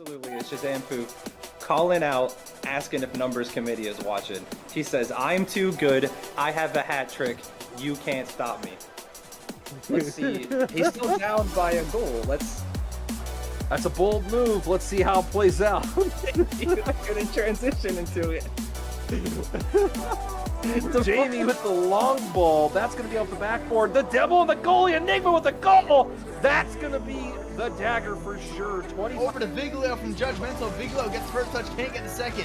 Absolutely, it's Shazam Poop calling out, asking if Numbers Committee is watching. He says, I'm too good, I have a hat trick, you can't stop me. Let's see, he's still down by a goal. That's a bold move. Let's see how it plays out. You're gonna transition into it. Jamie with the long ball. That's going to be off the backboard. The Devil and the goalie. Enigma with the goal. That's going to be the dagger for sure. 20. Over to Viglio from Judgmental. Viglio gets first touch, can't get the second.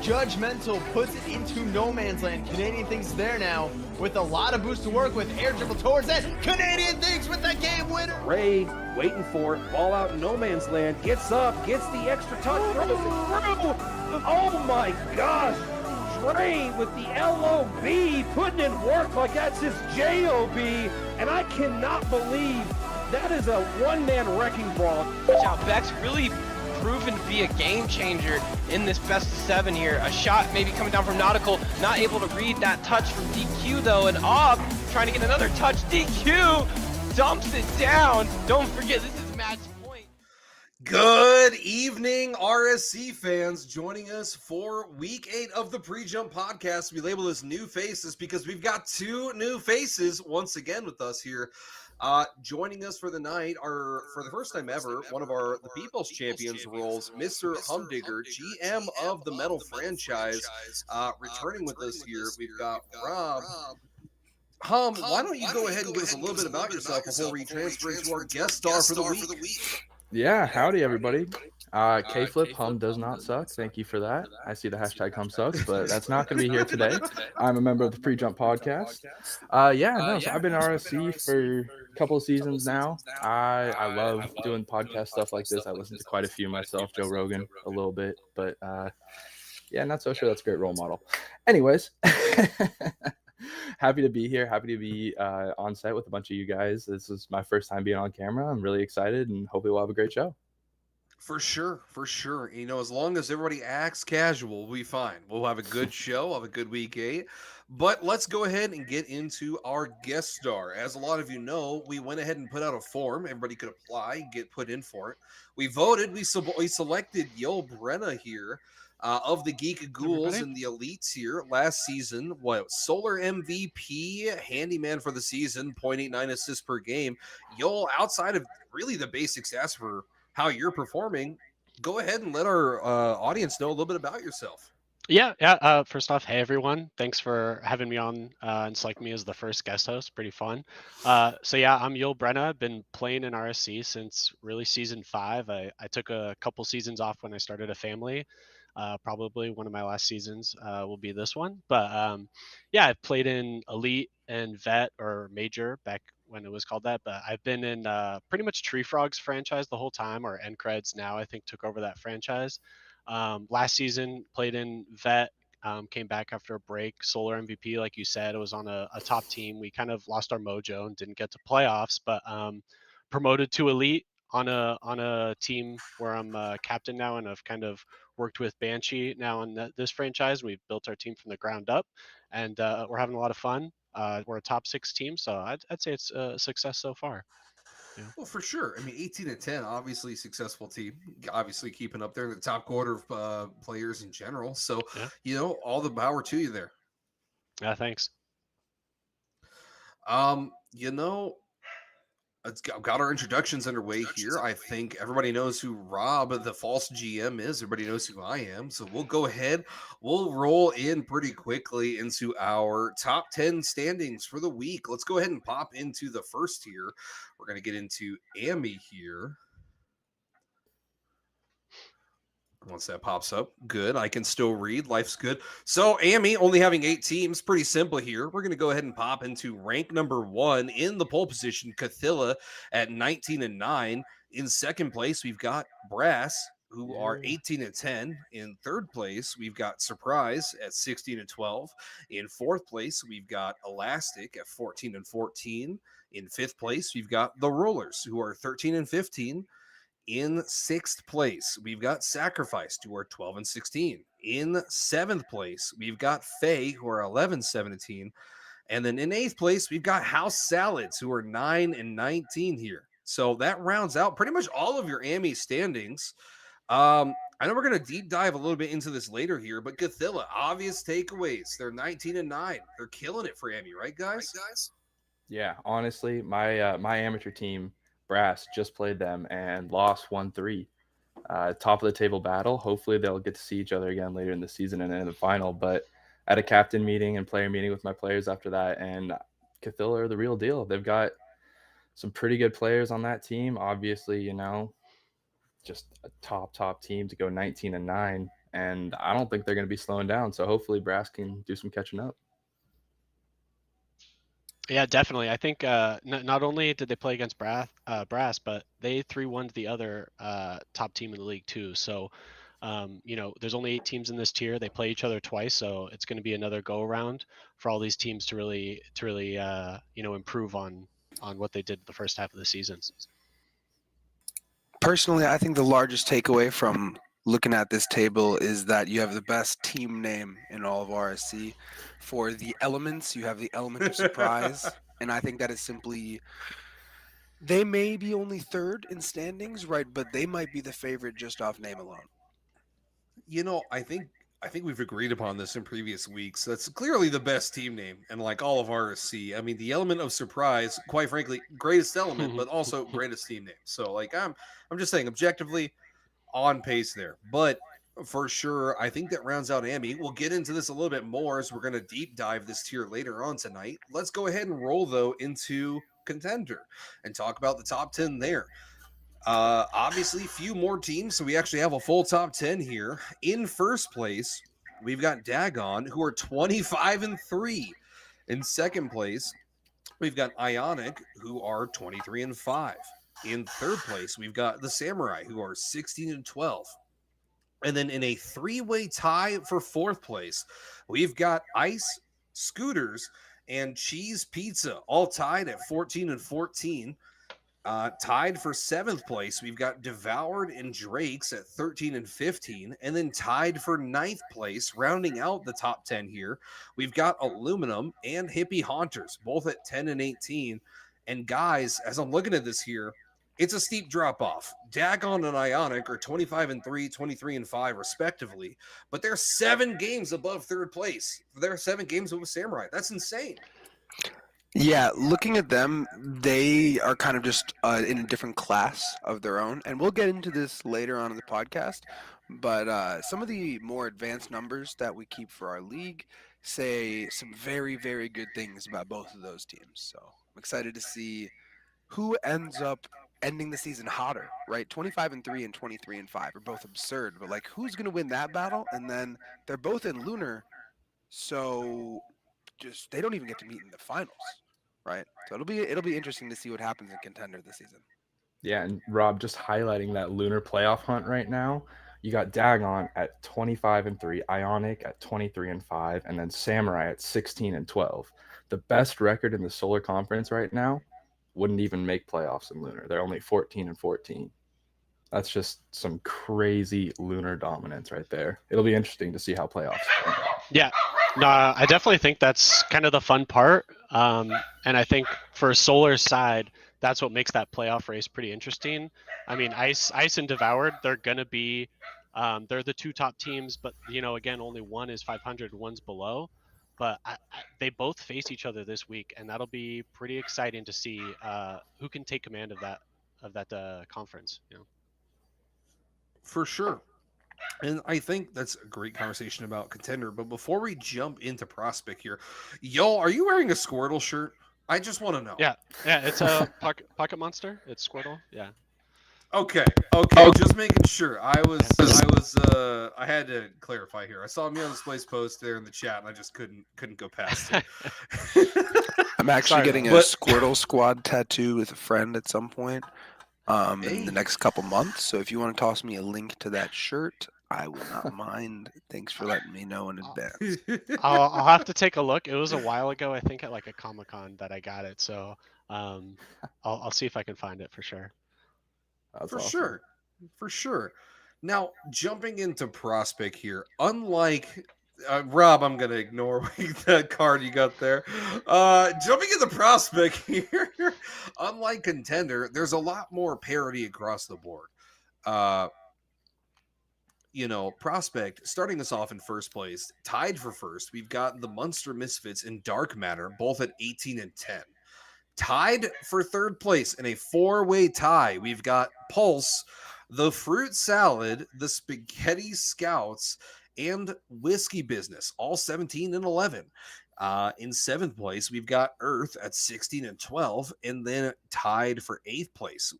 Judgmental puts it into no man's land. Canadian Things there now with a lot of boost to work with. Air dribble towards that. Canadian Things with the game winner. Ray waiting for it. Ball out in no man's land. Gets up. Gets the extra touch. Throws it through. Oh my gosh. Ray with the LOB putting in work like that's his JOB. And I cannot believe that is a one-man wrecking ball. Watch out. Beck's really proven to be a game changer in this best of 7 here. A shot maybe coming down from Nautical, not able to read that touch from DQ though, and Ob trying to get another touch. DQ dumps it down. Don't forget, this is match point. Good evening, RSC fans. Joining us for week 8 of the Pre-Jump podcast. We label this new faces because we've got 2 new faces once again with us here. Joining us for the night are, for the first time ever, one of the People's Champions roles, Mr. Humdigger, GM of the Metal franchise. Returning with us here, we've got Rob. Why don't you go ahead and give us a little bit about yourself before we transfer into our guest star for the week? Yeah, howdy everybody. K-Flip, Hum does not suck. Thank you for that. I see the hashtag Hum sucks, but that's not going to be here today. I'm a member of the Pre-Jump podcast. So I've been RSC for a couple of seasons now. I love doing podcast stuff like this. I listen to quite a few myself, Joe Rogan a little bit, but not so sure that's a great role model. Anyways, happy to be here. Happy to be on set with a bunch of you guys. This is my first time being on camera. I'm really excited and hopefully we'll have a great show. For sure. You know, as long as everybody acts casual, we'll be fine. We'll have a good show, have a good week 8. But let's go ahead and get into our guest star. As a lot of you know, we went ahead and put out a form. Everybody could apply, get put in for it. We voted. We selected Yo Brenna here. Of the Geek Ghouls and the Elites here last season, Solar MVP, handyman for the season, 0.89 assists per game. Yo, outside of really the basic stats for how you're performing, go ahead and let our audience know a little bit about yourself. Yeah. First off, hey everyone, thanks for having me on and selecting me as the first guest host. Pretty fun. I'm Yul Brenna. I've been playing in RSC since really season 5. I took a couple seasons off when I started a family. Probably one of my last seasons will be this one. But I've played in Elite and Vet or Major back when it was called that. But I've been in pretty much Tree Frogs franchise the whole time, or N-Creds now I think took over that franchise. Last season played in Vet, came back after a break. Solar MVP, like you said, it was on a top team. We kind of lost our mojo and didn't get to playoffs, but promoted to Elite on a team where I'm captain now, and I've kind of worked with Banshee now in this franchise. We've built our team from the ground up, and we're having a lot of fun. We're a top 6 team, so I'd say it's a success so far. Yeah. Well, for sure. I mean, 18-10, obviously successful team. Obviously keeping up there in the top quarter of players in general. So, all the power to you there. Yeah, thanks. It's got our introductions underway here. I think everybody knows who Rob, the false GM, is. Everybody knows who I am. So we'll go ahead. We'll roll in pretty quickly into our top 10 standings for the week. Let's go ahead and pop into the first here. We're going to get into Amy here. Once that pops up, good. I can still read. Life's good. So, Amy, only having 8 teams, pretty simple here. We're going to go ahead and pop into rank number 1 in the pole position, Cathilla at 19-9. In second place, we've got Brass, who are 18-10. In third place, we've got Surprise at 16-12. In fourth place, we've got Elastic at 14-14. In fifth place, we've got the Rollers, who are 13-15. In sixth place, we've got Sacrifice, who are 12-16. In seventh place, we've got Faye, who are 11-17. And then in eighth place, we've got House Salads, who are 9-19 here. So that rounds out pretty much all of your AMI standings. I know we're gonna deep dive a little bit into this later here, but Cathilla, obvious takeaways. They're 19-9. They're killing it for Emmy, right, guys? Yeah, honestly, my amateur team, Brass, just played them and lost 1-3. Top of the table battle. Hopefully, they'll get to see each other again later in the season and in the final. But at a captain meeting and player meeting with my players after that, and Cathilla are the real deal. They've got some pretty good players on that team. Obviously, just a top team to go 19-9, and I don't think they're going to be slowing down. So hopefully, Brass can do some catching up. Yeah, definitely. I think not only did they play against Brass, but they 3-1 the other top team in the league too. So, there's only 8 teams in this tier. They play each other twice, so it's going to be another go around for all these teams to really improve on what they did the first half of the season. Personally, I think the largest takeaway from looking at this table is that you have the best team name in all of RSC. For the elements, you have the element of surprise, and I think that is simply, they may be only third in standings, right? But they might be the favorite just off name alone. I think we've agreed upon this in previous weeks. That's clearly the best team name in like all of RSC. I mean, the element of surprise, quite frankly, greatest element, but also greatest team name. So like I'm just saying objectively on pace there. But for sure, I think that rounds out Emmy. We'll get into this a little bit more as we're going to deep dive this tier later on tonight. Let's go ahead and roll though into contender and talk about the top 10 there. Obviously, few more teams, so we actually have a full top 10 here. In first place, we've got Dagon, who are 25-3. In second place, we've got Ionic, who are 23-5. In third place, we've got the Samurai, who are 16-12. And then in a 3-way tie for fourth place, we've got Ice, Scooters, and Cheese Pizza, all tied at 14-14. Tied for seventh place, we've got Devoured and Drakes at 13-15, and then tied for ninth place, rounding out the top 10 here, we've got Aluminum and Hippie Haunters, both at 10-18. And guys, as I'm looking at this here, it's a steep drop off. Dagon and Ionic are 25-3, 23-5, respectively, but they're 7 games above third place. They're 7 games above Samurai. That's insane. Yeah, looking at them, they are kind of just in a different class of their own. And we'll get into this later on in the podcast. But some of the more advanced numbers that we keep for our league say some very, very good things about both of those teams. So I'm excited to see who ends up ending the season hotter, right? 25-3 and 23-5 are both absurd. But, like, who's going to win that battle? And then they're both in Lunar, so just they don't even get to meet in the finals, right? So it'll be interesting to see what happens in Contender this season. Yeah, and Rob, just highlighting that Lunar playoff hunt right now, you got Dagon at 25-3, Ionic at 23-5, and then Samurai at 16-12. The best record in the Solar Conference right now wouldn't even make playoffs in Lunar. They're only 14-14. That's just some crazy Lunar dominance right there. It'll be interesting to see how playoffs turn out. Yeah, no, I definitely think that's kind of the fun part. And I think for Solar's side, that's what makes that playoff race pretty interesting. I mean, Ice and Devoured, they're going to be, they're the 2 top teams, but, again, only one is 500, one's below. But they both face each other this week, and that'll be pretty exciting to see who can take command of that conference. For sure. And I think that's a great conversation about Contender. But before we jump into Prospect here, yo, are you wearing a Squirtle shirt? I just want to know. Yeah, it's a pocket monster. It's Squirtle. Yeah. Okay. Just making sure. I had to clarify here. I saw me on Display's post there in the chat, and I just couldn't go past it. I'm actually getting a Squirtle Squad tattoo with a friend at some point in the next couple months. So if you want to toss me a link to that shirt, I will not mind. Thanks for letting me know in advance. I'll have to take a look. It was a while ago, I think, at like a Comic-Con that I got it. So I'll see if I can find it for sure. That's For awesome. sure. Now, jumping into Prospect here, unlike Rob, I'm going to ignore that card you got there. Jumping into Prospect here, unlike Contender, there's a lot more parity across the board. Prospect starting us off in first place, tied for first. We've got the Munster Misfits and Dark Matter, both at 18 and 10. Tied for third place in a 4-way tie, we've got Pulse, the Fruit Salad, the Spaghetti Scouts, and Whiskey Business, all 17 and 11. In seventh place, we've got Earth at 16 and 12, and then tied for eighth place,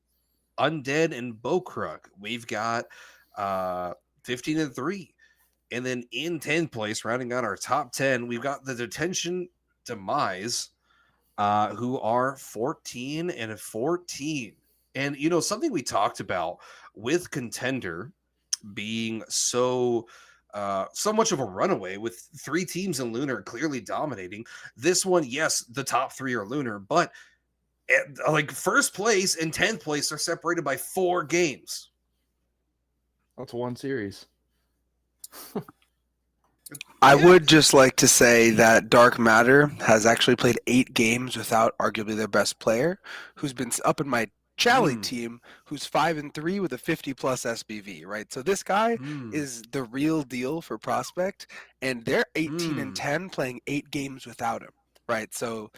Undead and Bokrug. We've got 15 and 3. And then in 10th place, rounding out our top 10, we've got the Detention Demise, who are 14 and 14. And, something we talked about with Contender being so much of a runaway with 3 teams in Lunar clearly dominating. This one, yes, the top 3 are Lunar, but first place and 10th place are separated by 4 games. That's one series. I would just like to say that Dark Matter has actually played 8 games without arguably their best player, who's been up in my Chally team, who's 5 and 3 with a 50+ SBV, right? So this guy is the real deal for Prospect, and they're 18 and 10 playing 8 games without him, right? So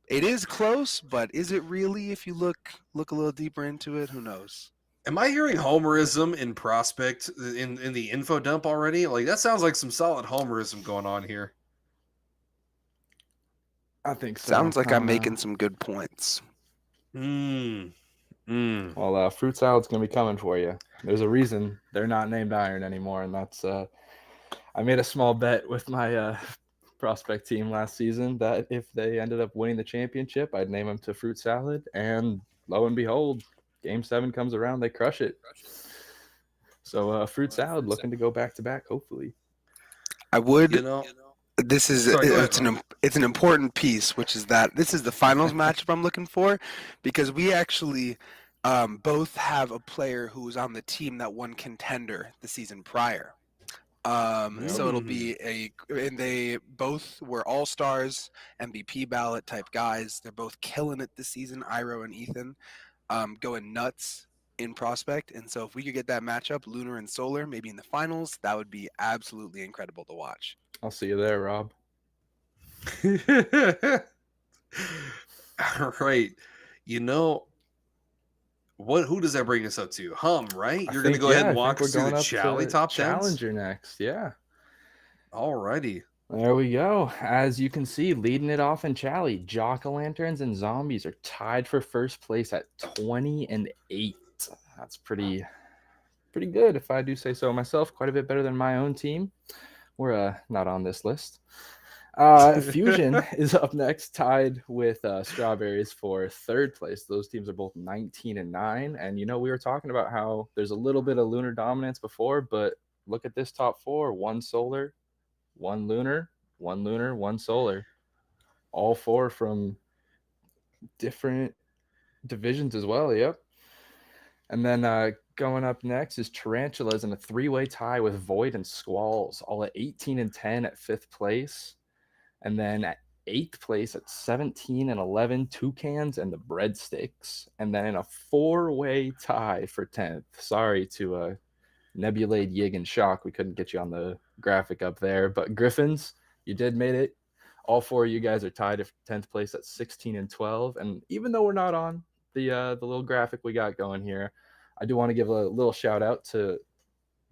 it is close, but is it really? If you look a little deeper into it, who knows? Am I hearing homerism in Prospect in the info dump already? Like, that sounds like some solid homerism going on here. I think so. Sounds like I'm making some good points. Well, Fruit Salad's going to be coming for you. There's a reason they're not named Iron anymore, and that's I made a small bet with my Prospect team last season that if they ended up winning the championship, I'd name them to Fruit Salad, and lo and behold, Game 7 comes around, they crush it. So Fruit Salad looking to go back-to-back, hopefully. I would. This is it's an important piece, which is that this is the finals matchup I'm looking for, because we actually both have a player who was on the team that won Contender the season prior. So it'll be and they both were all-stars, MVP ballot type guys. They're both killing it this season, Iro and Ethan. Going nuts in Prospect, and so if we could get that matchup, Lunar and Solar, maybe in the finals, that would be absolutely incredible to watch. I'll see you there, Rob. All right. Who does that bring us up to? Right? You're going to go ahead and walk us through the Chally top 10s? Challenger next, yeah. All righty. There we go. As you can see, leading it off in Chally, Jack-o'-lanterns and Zombies are tied for first place at 20 and 8. That's pretty good, if I do say so myself. Quite a bit better than my own team. We're not on this list. Fusion is up next, tied with Strawberries for third place. Those teams are both 19 and 9. And we were talking about how there's a little bit of Lunar dominance before, but look at this top 4: 1 Solar, 1 Lunar, 1 Solar. All 4 from different divisions as well. Yep. And then going up next is Tarantulas in a 3-way tie with Void and Squalls, all at 18 and 10 at 5th place. And then at 8th place at 17 and 11, Toucans and the Breadsticks. And then in a 4-way tie for 10th. Sorry to Nebulade, Yig, and Shock. We couldn't get you on the graphic up there. But Griffins, you did made it. All 4 of you guys are tied for 10th place at 16 and 12. And even though we're not on the little graphic we got going here, I do want to give a little shout out to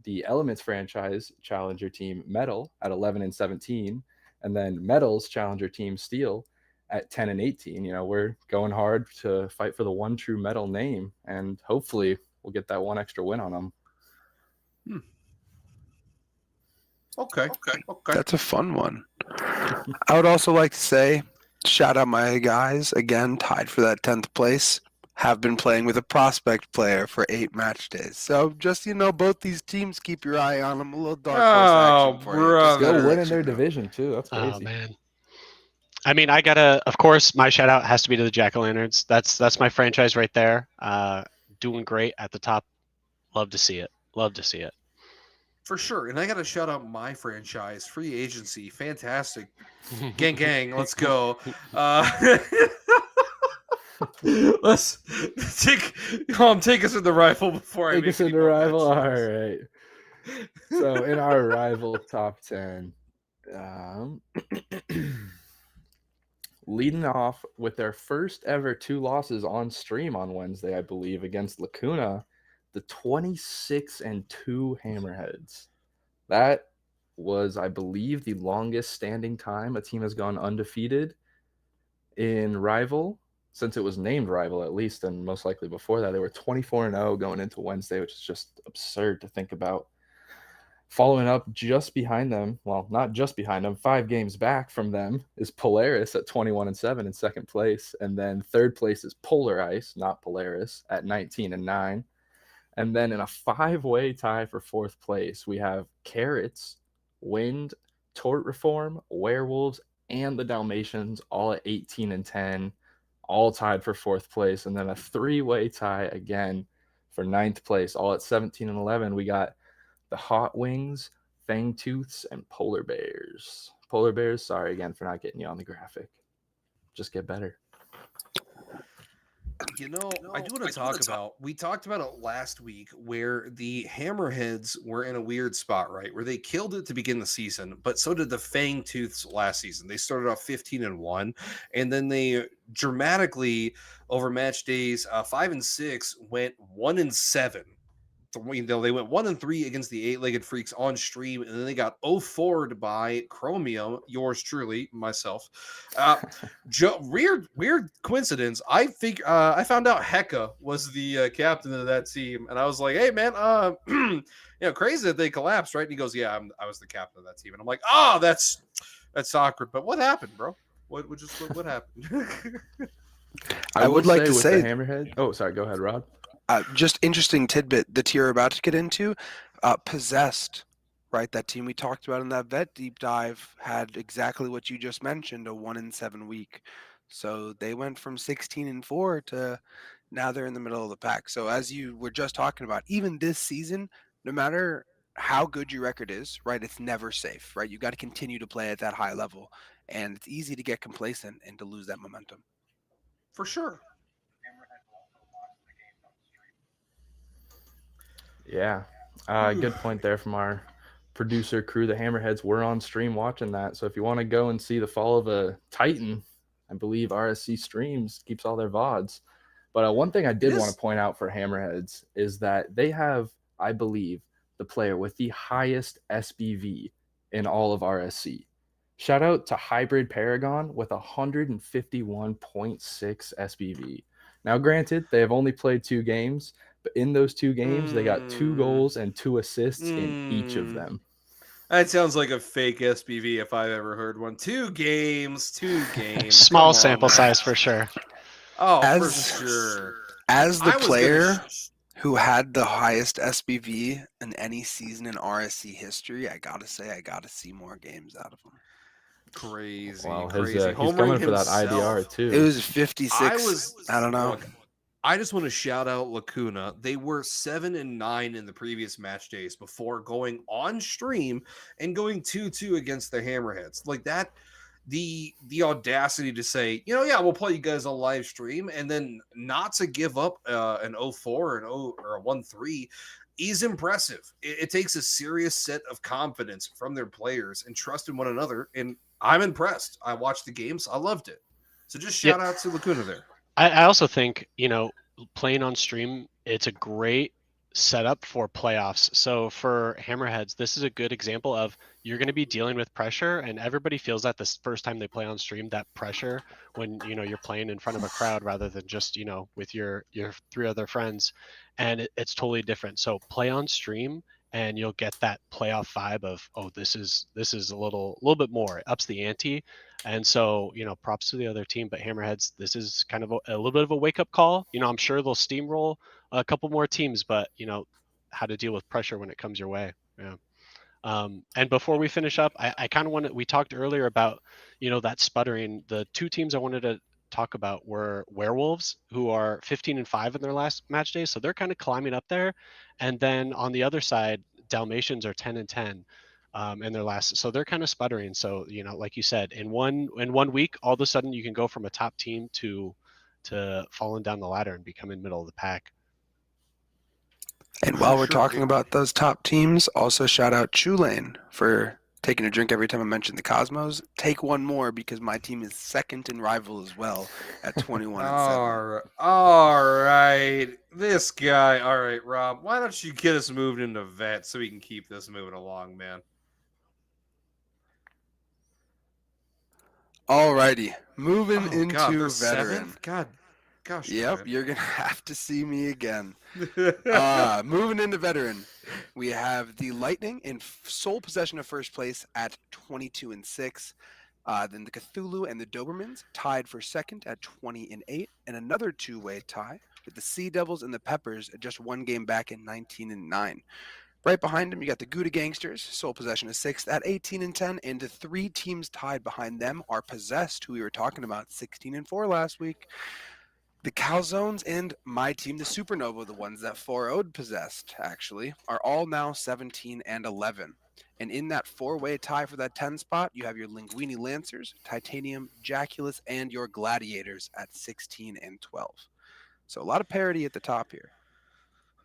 the Elements franchise challenger team Metal at 11 and 17, and then Metal's challenger team Steel at 10 and 18. We're going hard to fight for the one true Metal name, and hopefully we'll get that one extra win on them. Okay. That's a fun one. I would also like to say, shout out my guys, again, tied for that 10th place. Have been playing with a Prospect player for 8 match days. So just, both these teams, keep your eye on them. A little dark horse action for you. Still winning their division too. That's crazy. Oh man. I mean, of course, my shout out has to be to the Jack-o'-lanterns. That's my franchise right there. Doing great at the top. Love to see it. For sure. And I got to shout out my franchise, Free Agency. Fantastic. Gang, let's go. Let's take us in the rifle before I take us in the rifle. All right. So in our rival top 10, um, leading off with their first ever 2 losses on stream on Wednesday, I believe, against Lacuna, the 26-2 Hammerheads. That was, I believe, the longest standing time a team has gone undefeated in Rival since it was named Rival, at least, and most likely before that. They were 24-0 going into Wednesday, which is just absurd to think about. Following up just behind them, well, not just behind them, 5 games back from them is Polaris at 21-7 in second place. And then third place is Polar Ice, not Polaris, at 19-9. And then in a 5-way tie for fourth place, we have Carrots, Wind, Tort Reform, Werewolves, and the Dalmatians, all at 18-10, all tied for fourth place. And then a 3-way tie again for ninth place, all at 17-11. We got the Hot Wings, Fangtooths, and Polar Bears. Polar Bears, sorry again for not getting you on the graphic. Just get better. You know, I do want to talk about, we talked about it last week where the Hammerheads were in a weird spot, right? Where they killed it to begin the season, but so did the Fangtooths last season. They started off 15-1, and then they dramatically, over match days 5 and 6, went 1-7. They went 1-3 against the Eight-Legged Freaks on stream, and then they got 0-4'd by Chromium, yours truly, myself. Weird coincidence. I found out Hecka was the captain of that team, and I was like, "Hey, man, crazy that they collapsed, right?" And he goes, "Yeah, I was the captain of that team," and I'm like, "Oh, that's awkward." But what happened, bro? What happened? I would like to with say, the Hammerhead. Oh, sorry. Go ahead, Rod. just interesting tidbit that you're about to get into. Possessed, right? That team we talked about in that vet deep dive had exactly what you just mentioned, a 1-7 week. So they went from 16-4 to now they're in the middle of the pack. So as you were just talking about, even this season, no matter how good your record is, right, it's never safe, right? You got to continue to play at that high level, and it's easy to get complacent and to lose that momentum. For sure. Yeah. Good point there from our producer crew. The Hammerheads were on stream watching that. So if you want to go and see the fall of a Titan, I believe RSC Streams keeps all their VODs. But one thing I did want to point out for Hammerheads is that they have, I believe, the player with the highest SBV in all of RSC. Shout out to Hybrid Paragon with 151.6 SBV. Now, granted, they have only played 2 games, but in those 2 games, they got 2 goals and 2 assists in each of them. That sounds like a fake SBV if I've ever heard one. 2 games. Small sample size for sure. Oh, for sure. As the player who had the highest SBV in any season in RSC history, I gotta say, I gotta see more games out of him. Crazy. Well, crazy. he's coming for that IDR too. It was 56. I don't know. Look, I just want to shout out Lacuna. They were 7-9 in the previous match days before going on stream and going 2-2 against the Hammerheads. Like that, the audacity to say, yeah, we'll play you guys on live stream, and then not to give up an 0-4 or a 1-3 is impressive. It takes a serious set of confidence from their players and trust in one another, and I'm impressed. I watched the games. I loved it. So just shout out to Lacuna there. I also think, playing on stream, it's a great setup for playoffs. So for Hammerheads, this is a good example of you're going to be dealing with pressure, and everybody feels that this first time they play on stream, that pressure when, you're playing in front of a crowd rather than just, with your 3 other friends, and it's totally different. So play on stream and you'll get that playoff vibe of, oh, this is a little bit more. It ups the ante. And so, props to the other team, but Hammerheads, this is kind of a little bit of a wake-up call. I'm sure they'll steamroll a couple more teams, but, how to deal with pressure when it comes your way. Yeah. And before we finish up, I kind of we talked earlier about, that sputtering. The 2 teams I wanted to talk about were Werewolves, who are 15-5 in their last match day. So they're kind of climbing up there. And then on the other side, Dalmatians are 10-10. In their last, so they're kind of sputtering. So like you said, in one week, all of a sudden you can go from a top team to falling down the ladder and becoming middle of the pack. And while we're Sure talking do. about those top teams, also shout out Tulane for taking a drink every time I mention the Cosmos. Take one more because my team is second in rival as well at 21-7. All right. This guy. All right, Rob. Why don't you get us moved into vet so we can keep this moving along, man? Alrighty, moving Oh God, they're into veteran. seventh. God, gosh Yep, darn you're gonna have to see me again. it. Moving into veteran, we have the Lightning in sole possession of first place at 22-6. Then the Cthulhu and the Dobermans tied for second at 20-8, and another two-way tie with the Sea Devils and the Peppers at just one game back in 19-9. Right behind them, you got the Gouda Gangsters, sole possession of sixth at 18-10, and the three teams tied behind them are Possessed, who we were talking about, 16-4 last week. The Calzones and my team, the Supernova, the ones that 4-0'd Possessed, actually, are all now 17-11. And in that four-way tie for that 10 spot, you have your Linguini Lancers, Titanium, Jaculus, and your Gladiators at 16-12. So a lot of parity at the top here.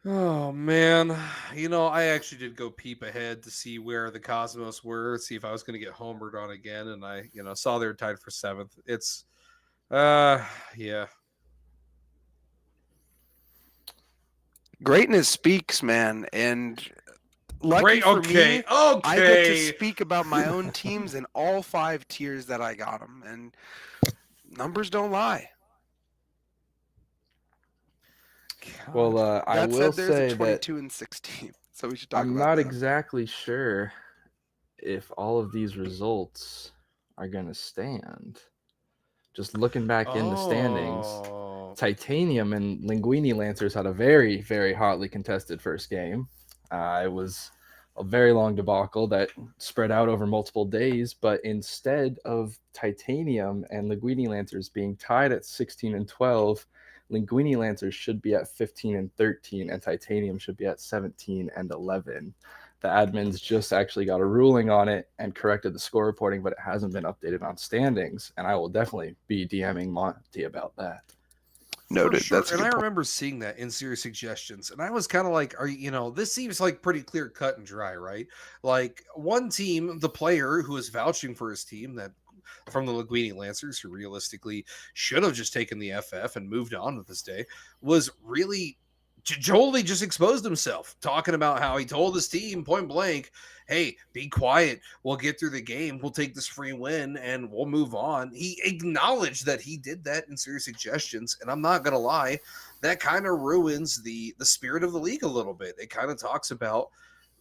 Oh man, I actually did go peep ahead to see where the Cosmos were, see if I was going to get homered on again, and I, saw they were tied for seventh. It's, yeah. Greatness speaks, man, and lucky Great. for Okay. me, I get to Okay. speak about my own teams in all 5 tiers that I got them, and numbers don't lie. Well, I That will said, there's a say that 22-16, so we should talk I'm about not that. exactly sure if all of these results are going to stand. Just looking back in the standings, Oh. Titanium and Linguini Lancers had a very, very hotly contested first game. It was a very long debacle that spread out over multiple days, but instead of Titanium and Linguini Lancers being tied at 16-12, Linguini Lancers should be at 15-13, and Titanium should be at 17-11. The admins just actually got a ruling on it and corrected the score reporting, but it hasn't been updated on standings. And I will definitely be DMing Monty about that. Noted. For sure. That's a And good I point. remember seeing that in Serious Suggestions. And I was kind of like, this seems like pretty clear cut and dry, right? Like one team, the player who is vouching for his team that from the Linguini Lancers, who realistically should have just taken the FF and moved on with this day, was really totally just exposed himself, talking about how he told his team point blank, hey, be quiet. We'll get through the game. We'll take this free win and we'll move on. He acknowledged that he did that in Serious Suggestions. And I'm not going to lie, that kind of ruins the spirit of the league a little bit. It kind of talks about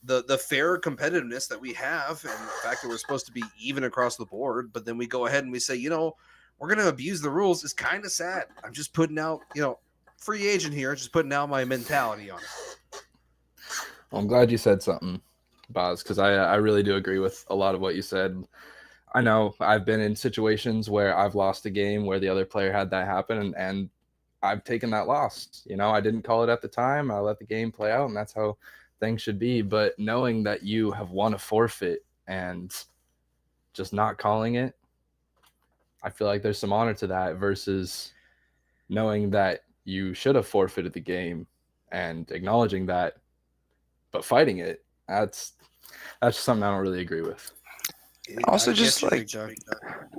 the fair competitiveness that we have and the fact that we're supposed to be even across the board. But then we go ahead and we say, we're going to abuse the rules is kind of sad. I'm just putting out, free agent here, just putting out my mentality on it. Well, I'm glad you said something, Boz, because I really do agree with a lot of what you said. I know I've been in situations where I've lost a game where the other player had that happen, and I've taken that loss. I didn't call it at the time. I let the game play out, and that's how things should be. But knowing that you have won a forfeit and just not calling it, I feel like there's some honor to that versus knowing that you should have forfeited the game and acknowledging that, but fighting it. That's something I don't really agree with. Also, just like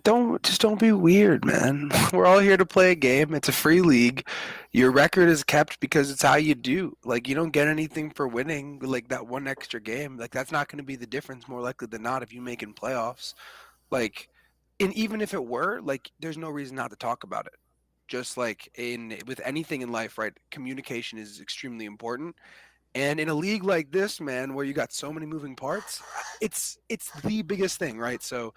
don't be weird, man. We're all here to play a game. It's a free league. Your record is kept because it's how you do. Like you don't get anything for winning. Like that one extra game. Like that's not going to be the difference. More likely than not, if you make in playoffs. Like, and even if it were, like, there's no reason not to talk about it. Just like with anything in life, right? Communication is extremely important. And in a league like this, man, where you got so many moving parts, it's the biggest thing, right? So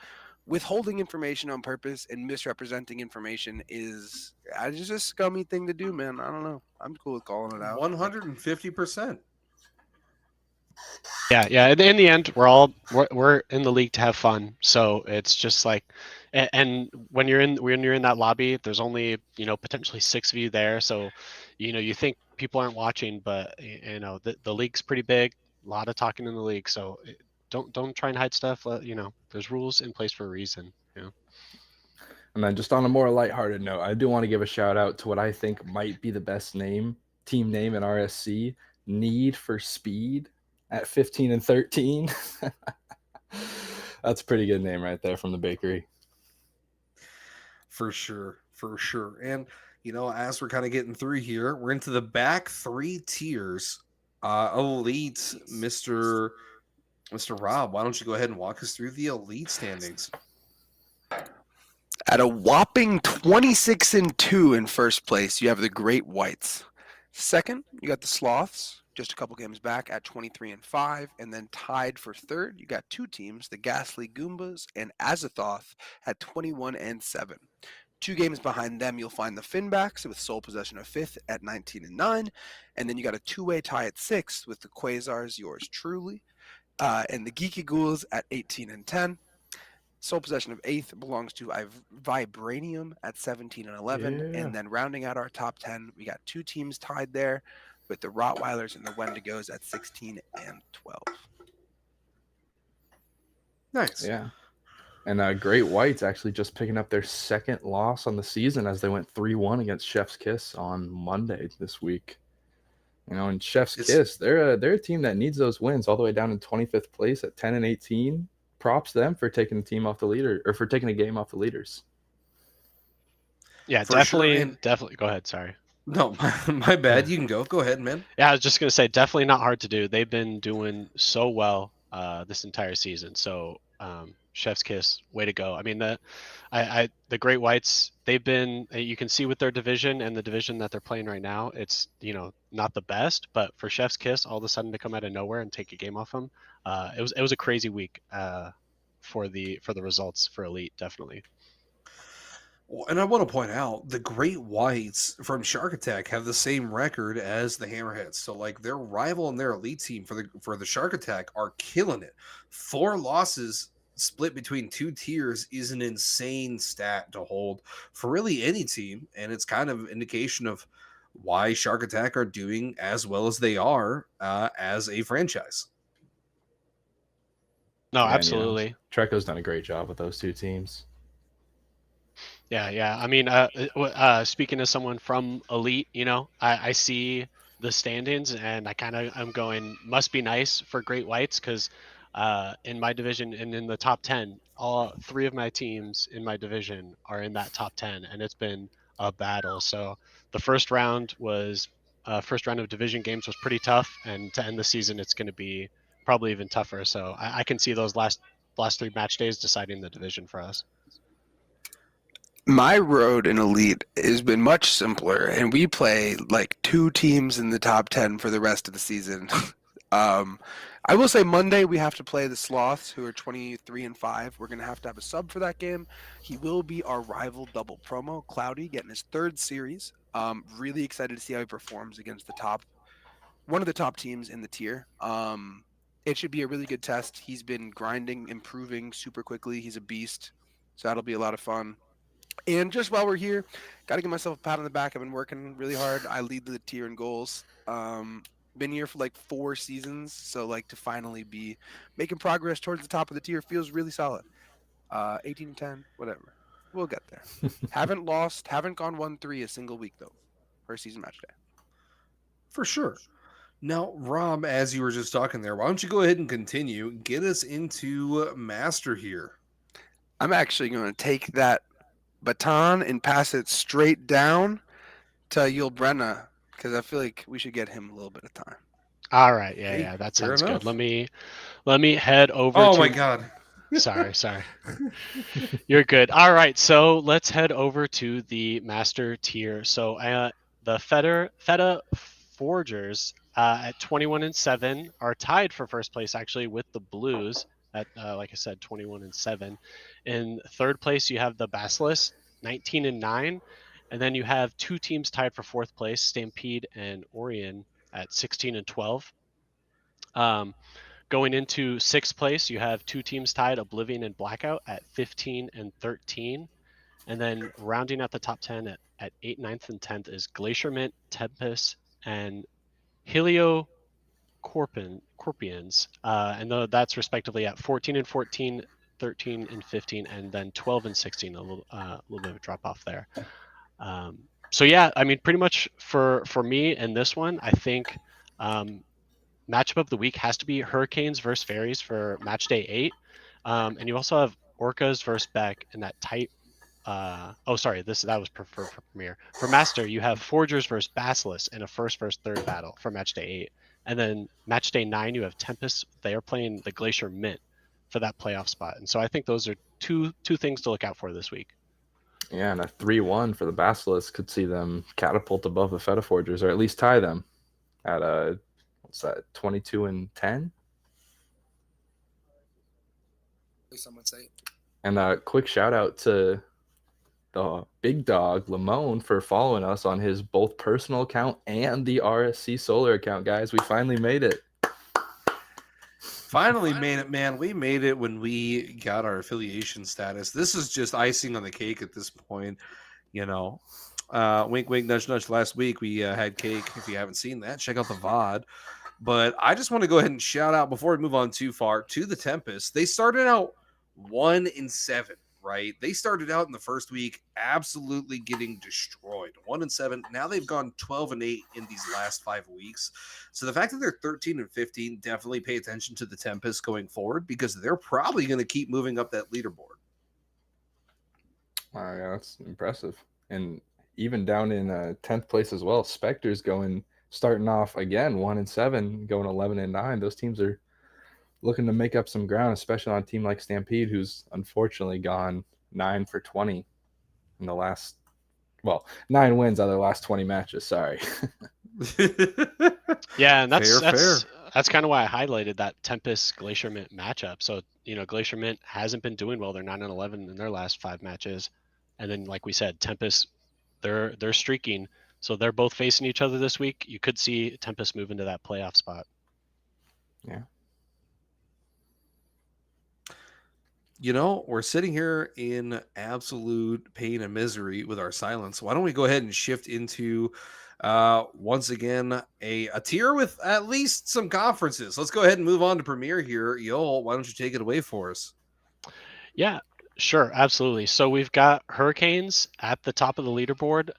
withholding information on purpose and misrepresenting information is just a scummy thing to do, man. I don't know. I'm cool with calling it out. 150%. Yeah. In the end, we're in the league to have fun. So it's just like, and when you're in that lobby, there's only potentially 6 of you there. So you think people aren't watching, but the league's pretty big. A lot of talking in the league. So don't try and hide stuff. There's rules in place for a reason. And then just on a more lighthearted note, I do want to give a shout out to what I think might be the best team name in RSC, Need for Speed at 15 and 13. That's a pretty good name right there from the bakery. For sure, for sure. And as we're kind of getting through here, we're into the back 3 tiers. Elite, Mr. Rob, why don't you go ahead and walk us through the elite standings? At a whopping 26 and 2 in first place, you have the Great Whites. Second, you got the Sloths, just a couple games back at 23 and 5, and then tied for third, you got 2 teams, the Ghastly Goombas and Azathoth at 21 and 7. 2 games behind them, you'll find the Finbacks with sole possession of 5th at 19 and 9, and then you got a 2-way tie at 6th with the Quasars, yours truly, and the Geeky Ghouls at 18 and 10. Sole possession of 8th belongs to Vibranium at 17 and 11. Yeah. And then rounding out our top 10, we got 2 teams tied there with the Rottweilers and the Wendigos at 16 and 12. Nice. Yeah. And Great Whites actually just picking up their second loss on the season as they went 3-1 against Chef's Kiss on Monday this week. And Chef's Kiss, they're a team that needs those wins all the way down in 25th place at 10 and 18. Props them for taking the team off the leader, or for taking a game off the leaders. Yeah, For definitely, sure. definitely. Go ahead. Sorry. No, my bad. You can go. Go ahead, man. Yeah, I was just gonna say, definitely not hard to do. They've been doing so well this entire season. So, Chef's Kiss, way to go. I mean, the Great Whites, they've been. You can see with their division and the division that they're playing right now, it's not the best, but for Chef's Kiss, all of a sudden to come out of nowhere and take a game off them, it was a crazy week for the results for Elite, definitely. And I want to point out the Great Whites from Shark Attack have the same record as the Hammerheads. So like their rival and their elite team for the Shark Attack are killing it. 4 losses split between 2 tiers is an insane stat to hold for really any team, and it's kind of indication of why Shark Attack are doing as well as they are as a franchise. No, And, absolutely. Treco's done a great job with those 2 teams. Yeah. I mean, speaking as someone from Elite, I see the standings and I'm going, must be nice for Great Whites because in my division and in the top 10, all 3 of my teams in my division are in that top 10, and it's been a battle. So the first round of division games was pretty tough, and to end the season, it's going to be probably even tougher. So I can see those last 3 match days deciding the division for us. My road in Elite has been much simpler, and we play like 2 teams in the top 10 for the rest of the season. I will say Monday we have to play the Sloths, who are 23 and 5. We're going to have a sub for that game. He will be our rival double promo, Cloudy, getting his 3rd series. Really excited to see how he performs against one of the top teams in the tier. It should be a really good test. He's been grinding, improving super quickly. He's a beast, so that'll be a lot of fun. And just while we're here, got to give myself a pat on the back. I've been working really hard. I lead the tier in goals. Been here for like 4 seasons, so like to finally be making progress towards the top of the tier feels really solid. 18 and 10, whatever. We'll get there. Haven't gone 1-3 a single week though. First season match day. For sure. Now, Rob, as you were just talking there, why don't you go ahead and continue? Get us into Master here. I'm actually going to take that baton and pass it straight down to Yul Brenna because I feel like we should get him a little bit of time. All right, Hey, yeah, that fair sounds enough. good. Let me head over. Oh to... my God. Sorry. You're good. All right, so let's head over to the Master tier. So the Feta Forgers at 21 and 7 are tied for first place actually with the Blues at like I said 21 and 7. In third place you have the Basilisk 19 and 9, and then you have 2 teams tied for 4th place, Stampede and Orion at 16 and 12. Going into 6th place you have 2 teams tied, Oblivion and Blackout at 15 and 13. And then rounding out the top 10 at 8th, 9th, and 10th is Glacier Mint, Tempest, and Helio Corpians, and that's respectively at 14 and 14, 13 and 15, and then 12 and 16. A little bit of a drop off there. So yeah, I mean, pretty much for me in this one, I think Matchup of the week has to be Hurricanes versus Fairies for match day 8. And you also have Orcas versus Beck in that tight. That was for Premier. For Master, you have Forgers versus Basilisk in a first versus third battle for match day 8. And then match day 9, you have Tempest. They are playing the Glacier Mint for that playoff spot. And so I think those are two things to look out for this week. Yeah, and a 3-1 for the Basilisk could see them catapult above the Feta Forgers, or at least tie them at what's that, 22-10? Some would say. And a quick shout out to the big dog Lamone for following us on his both personal account and the RSC Solar account, guys. We finally made it. Finally made it, man. We made it when we got our affiliation status. This is just icing on the cake at this point, you know. Wink, wink, nudge, nudge. Last week we had cake. If you haven't seen that, check out the VOD. But I just want to go ahead and shout out before we move on too far to the Tempest. They started out 1-7, right? They started out in the first week absolutely getting destroyed. 1-7. Now they've gone 12-8 in these last 5 weeks. So the fact that they're 13-15, definitely pay attention to the Tempest going forward because they're probably going to keep moving up that leaderboard. Yeah, that's impressive. And even down in 10th place as well, Spectre's starting off again 1-7, going 11-9. Those teams are looking to make up some ground, especially on a team like Stampede, who's unfortunately gone 9 for 20 in the last, 9 wins out of the last 20 matches. Sorry. Yeah, and that's fair. That's kind of why I highlighted that Tempest Glacier Mint matchup. So, Glacier Mint hasn't been doing well. They're 9-11 in their last 5 matches. And then, like we said, Tempest, they're streaking. So they're both facing each other this week. You could see Tempest move into that playoff spot. Yeah. We're sitting here in absolute pain and misery with our silence. Why don't we go ahead and shift into once again a tier with at least some conferences. Let's go ahead and move on to Premier here. Yoel, why don't you take it away for us? Yeah, sure, absolutely. So we've got Hurricanes at the top of the leaderboard,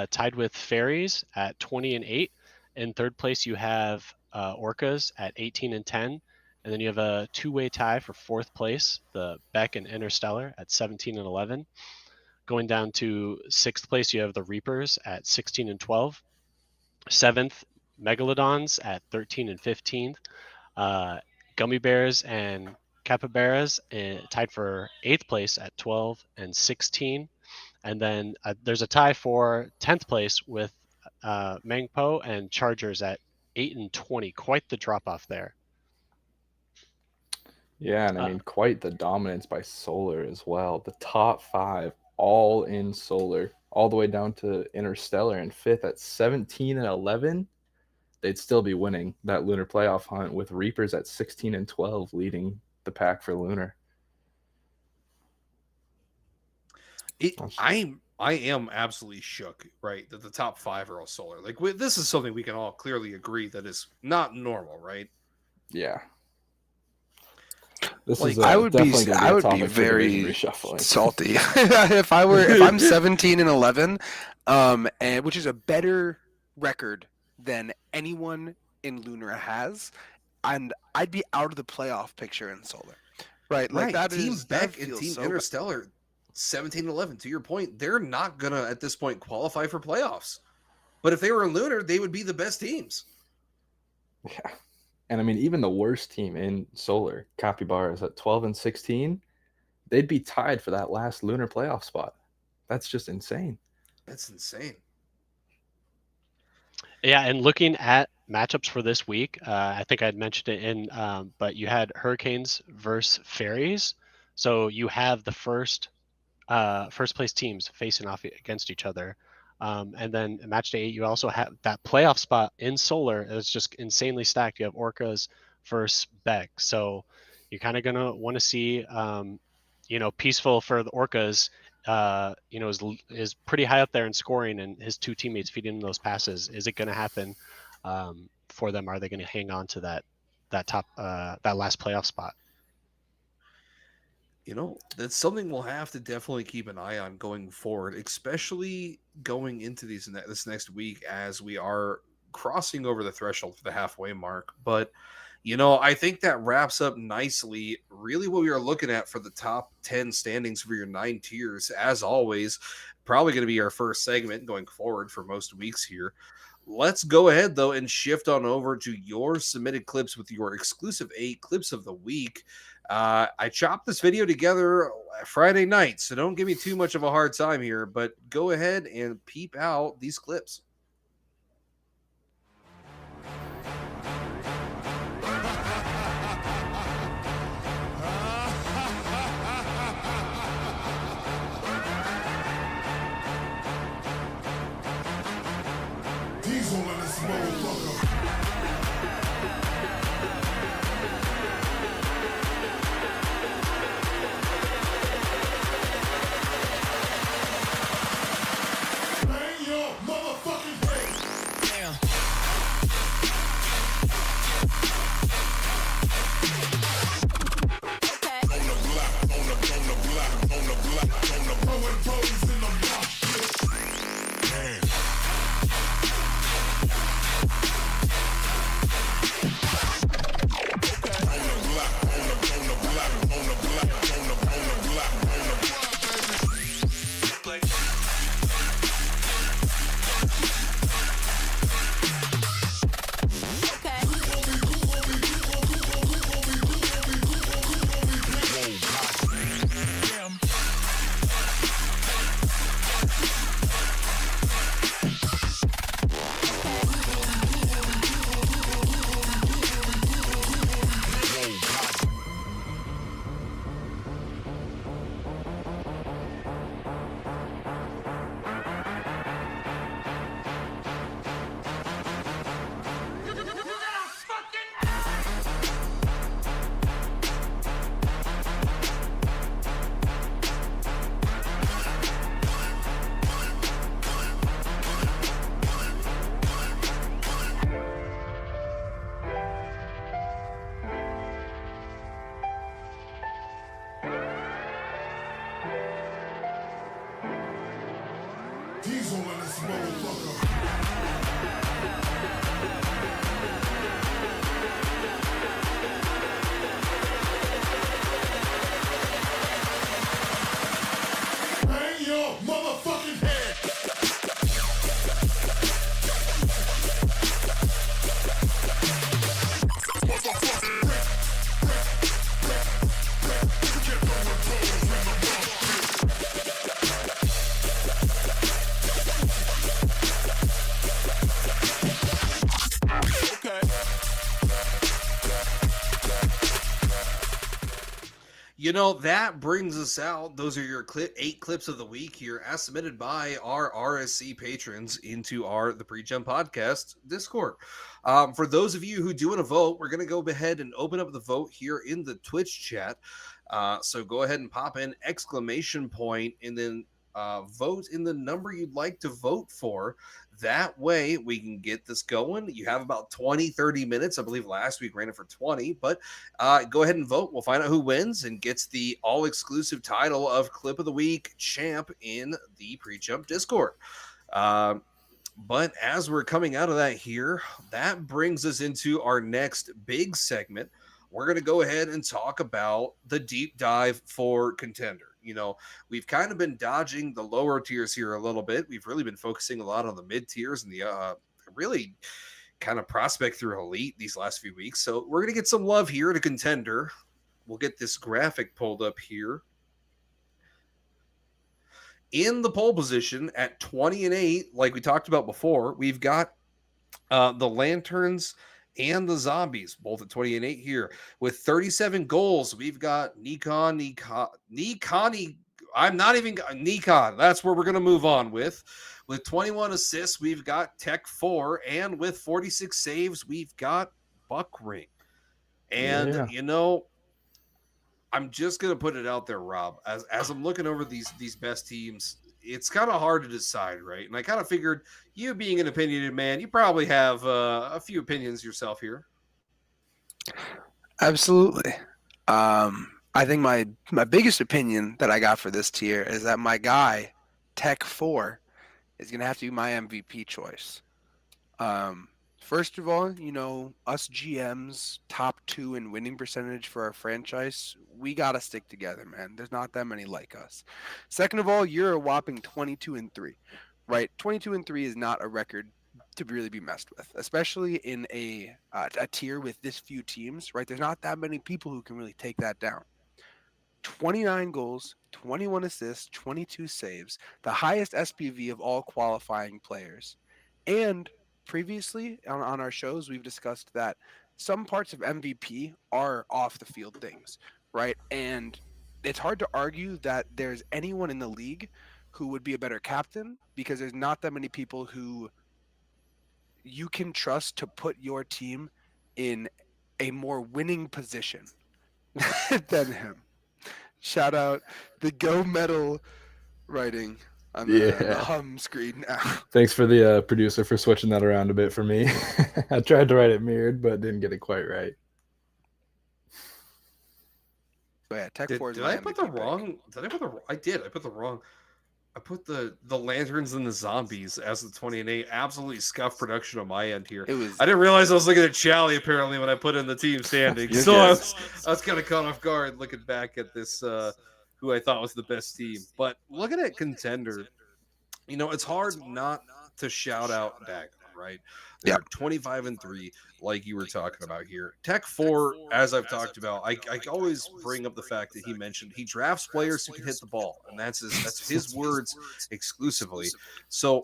tied with Fairies at 20-8. In third place, you have Orcas at 18-10. And then you have a 2-way tie for fourth place, the Beck and Interstellar at 17-11. Going down to sixth place, you have the Reapers at 16-12. Seventh, Megalodons at 13-15. Gummy Bears and Capybaras tied for eighth place at 12-16. And then there's a tie for 10th place with Mangpo and Chargers at 8-20. Quite the drop off there. Yeah, and I mean, quite the dominance by Solar as well. The top 5 all in Solar, all the way down to Interstellar in 5th at 17-11. They'd still be winning that Lunar playoff hunt with Reapers at 16-12 leading the pack for Lunar. I am absolutely shook, right, that the top 5 are all Solar. Like, this is something we can all clearly agree that is not normal, right? Yeah. I would be very salty if I'm 17-11, and which is a better record than anyone in Lunar has, and I'd be out of the playoff picture in Solar. Right, like that Team is Beck and Team Interstellar, 17-11. To your point, they're not gonna at this point qualify for playoffs. But if they were in Lunar, they would be the best teams. Yeah. And I mean, even the worst team in Solar, Capybaras at 12-16, they'd be tied for that last Lunar playoff spot. That's just insane. That's insane. Yeah, and looking at matchups for this week, I think I'd mentioned it in, but you had Hurricanes versus Fairies. So you have the first place teams facing off against each other. And then in match day 8, you also have that playoff spot in Solar. It's just insanely stacked. You have Orcas versus Beck. So you're kind of going to want to see, Peaceful for the Orcas, is pretty high up there in scoring, and his 2 teammates feeding him those passes. Is it going to happen for them? Are they going to hang on to that top, that last playoff spot? That's something we'll have to definitely keep an eye on going forward, especially going into this next week as we are crossing over the threshold for the halfway mark. But, you know, I think that wraps up nicely really what we are looking at for the top 10 standings for your 9 tiers. As always, probably going to be our first segment going forward for most weeks here. Let's go ahead, though, and shift on over to your submitted clips with your exclusive 8 clips of the week. I chopped this video together Friday night, so don't give me too much of a hard time here, but go ahead and peep out these clips. Diesel in this motherfucker. Bang your motherfucking head. Throwing toes in the block shit. Damn. Diesel in this motherfucker. Bang your motherfucking head. You know, that brings us out. Those are your 8 clips of the week here, as submitted by our RSC patrons into our The Pre-Jump Podcast Discord. For those of you who do want to vote, we're going to go ahead and open up the vote here in the Twitch chat. So go ahead and pop in ! And then vote in the number you'd like to vote for. That way we can get this going. You have about 30 minutes. I believe last week ran it for 20, but go ahead and vote. We'll find out who wins and gets the all-exclusive title of Clip of the Week champ in the Pre-Jump Discord. But as we're coming out of that here, that brings us into our next big segment. We're going to go ahead and talk about the deep dive for Contender. You know, we've kind of been dodging the lower tiers here a little bit. We've really been focusing a lot on the mid tiers and the really kind of prospect through elite these last few weeks. So we're going to get some love here to Contender. We'll get this graphic pulled up here. In the pole position at 20-8, like we talked about before, we've got the Lanterns and the Zombies, both at 20-8 here. With 37 goals, we've got Nikon. I'm not even Nikon. That's where we're going to move on with. With 21 assists, we've got Tech 4. And with 46 saves, we've got Buckring. And, you know, I'm just going to put it out there, Rob. As I'm looking over these best teams, it's kind of hard to decide, right? And I kind of figured, you being an opinionated man, you probably have a few opinions yourself here. Absolutely. I think my biggest opinion that I got for this tier is that my guy, Tech 4, is going to have to be my MVP choice. First of all, us GMs, top 2 in winning percentage for our franchise, we got to stick together, man. There's not that many like us. Second of all, you're a whopping 22-3, right? 22-3 is not a record to really be messed with, especially in a tier with this few teams, right? There's not that many people who can really take that down. 29 goals, 21 assists, 22 saves, the highest SPV of all qualifying players. And previously on our shows, we've discussed that some parts of MVP are off the field things, right? And it's hard to argue that there's anyone in the league who would be a better captain because there's not that many people who you can trust to put your team in a more winning position than him. Shout out the Go Metal writing on the Yeah. hum screen now. Thanks for the producer for switching that around a bit for me. I tried to write it mirrored, but didn't get it quite right. But yeah, Tech Did, 4 is did my I put the MVP pick. wrong? Did I put the? I did. I put the wrong. I put the lanterns and the zombies as the 20 and 8. Absolutely scuffed production on my end here. It was I didn't realize I was looking at Chally apparently when I put in the team standings. You're So good. I was kind of caught off guard looking back at this who I thought was the best team. But looking at contender, it's hard not to shout out Dagon, right? They're 25-3, like you were talking about here. Tech 4, as I've talked about, I always bring up the fact that he mentioned he drafts players who can hit the ball, and that's his words exclusively. So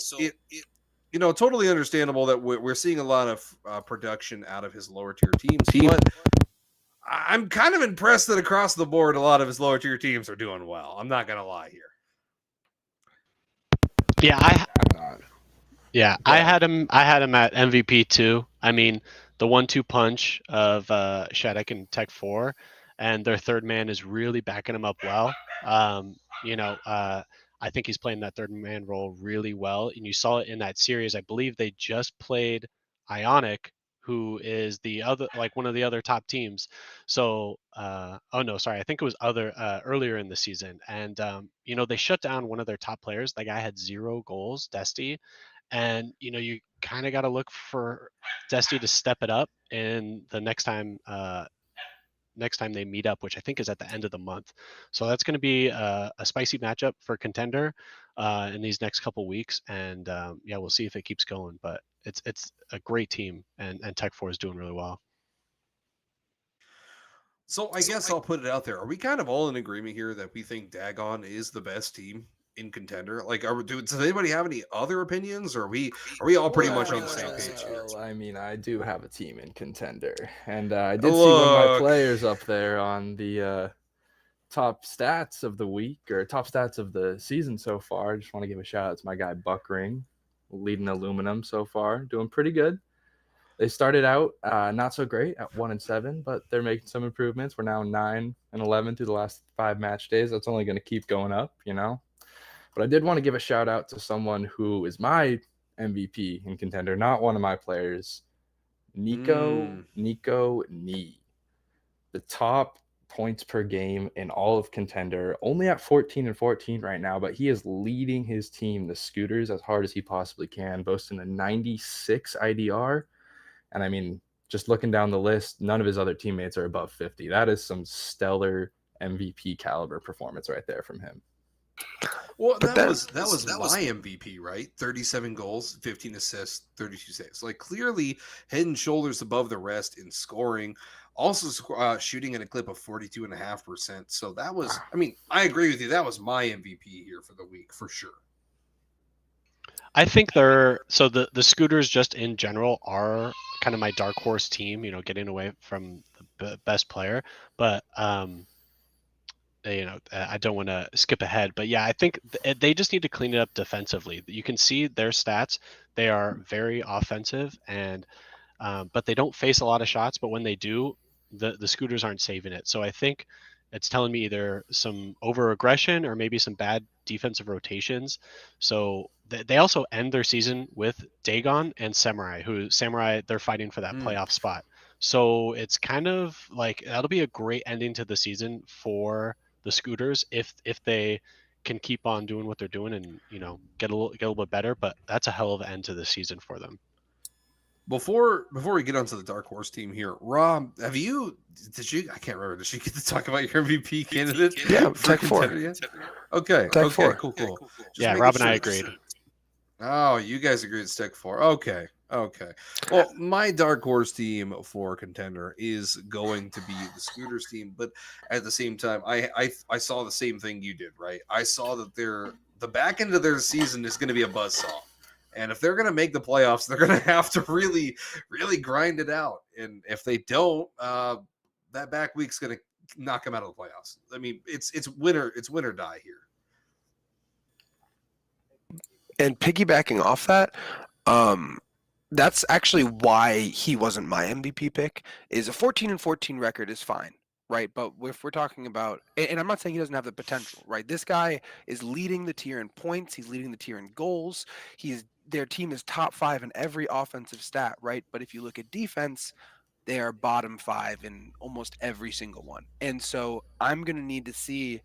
totally understandable that we're seeing a lot of production out of his lower tier teams, but I'm kind of impressed that across the board, a lot of his lower tier teams are doing well. I'm not gonna lie here. Yeah, I'm not. I had him at MVP too. I mean, the 1-2 punch of Shattuck and Tech 4, and their third man is really backing him up well. I think he's playing that third man role really well, and you saw it in that series. I believe they just played Ionic, who is the other, like, one of the other top teams. So, oh no, sorry, I think it was earlier in the season, and they shut down one of their top players. That guy had 0 goals, Dusty, and you kind of got to look for Dusty to step it up in the next time they meet up, which I think is at the end of the month. So that's going to be a spicy matchup for contender in these next couple weeks, and we'll see if it keeps going. But it's a great team, and Tech 4 is doing really well. So I guess I'll put it out there. Are we kind of all in agreement here that we think Dagon is the best team in contender? Like, does anybody have any other opinions, or are we all pretty much on the same page here? Well, I mean, I do have a team in contender, and I did see one of my players up there on the top stats of the week or top stats of the season so far. I just want to give a shout out to my guy Buckring, leading aluminum so far, doing pretty good. They started out not so great at 1-7, but they're making some improvements. We're now 9-11 through the last 5 match days. That's only going to keep going up, But I did want to give a shout out to someone who is my MVP in contender, not one of my players, Nico Nee, the top points per game in all of contender, only at 14-14 right now, but he is leading his team, the Scooters, as hard as he possibly can, boasting a 96 IDR. And I mean, just looking down the list, none of his other teammates are above 50. That is some stellar MVP caliber performance right there from him. Well, that was my MVP, right? 37 goals, 15 assists, 32 saves. Like, clearly head and shoulders above the rest in scoring. Also shooting at a clip of 42.5%. So that was, I mean, I agree with you. That was my MVP here for the week, for sure. I think the Scooters just in general are kind of my dark horse team, getting away from the best player. But, I don't want to skip ahead. But yeah, I think they just need to clean it up defensively. You can see their stats. They are very offensive, and but they don't face a lot of shots. But when they do, the Scooters aren't saving it. So I think it's telling me either some over aggression or maybe some bad defensive rotations. So they also end their season with Dagon and Samurai, they're fighting for that playoff spot. So it's kind of like that'll be a great ending to the season for the Scooters if they can keep on doing what they're doing and get a little bit better. But that's a hell of an end to the season for them. Before we get onto the dark horse team here, Rob, did you? I can't remember. Did you get to talk about your MVP candidate? Yeah, for Tech 4. contender yet? Okay, Tech okay, 4. cool. Just Yeah, making Rob and I sure. agreed. Oh, you guys agreed it's Tech 4. Okay. Well, my dark horse team for contender is going to be the Scooters team, but at the same time, I saw the same thing you did, right? I saw that the back end of their season is going to be a buzzsaw. And if they're going to make the playoffs, they're going to have to really, really grind it out. And if they don't, that back week's going to knock them out of the playoffs. I mean, it's win or die here. And piggybacking off that, that's actually why he wasn't my MVP pick. Is a 14-14 record is fine, right? But if we're talking about, and I'm not saying he doesn't have the potential, right? This guy is leading the tier in points. He's leading the tier in goals. Their team is top 5 in every offensive stat, right? But if you look at defense, they are bottom 5 in almost every single one. And so I'm going to need to see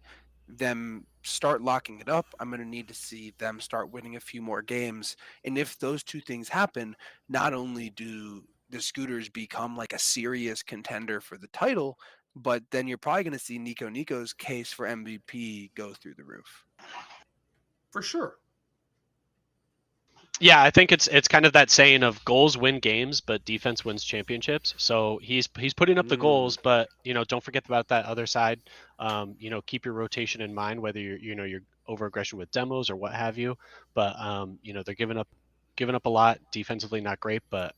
them start locking it up. I'm going to need to see them start winning a few more games. And if those two things happen, not only do the Scooters become like a serious contender for the title, but then you're probably going to see Nico's case for MVP go through the roof. For sure. Yeah, I think it's kind of that saying of goals win games, but defense wins championships. So he's putting up the goals, but don't forget about that other side. Keep your rotation in mind, whether you're over aggression with demos or what have you. But they're giving up a lot defensively, not great. But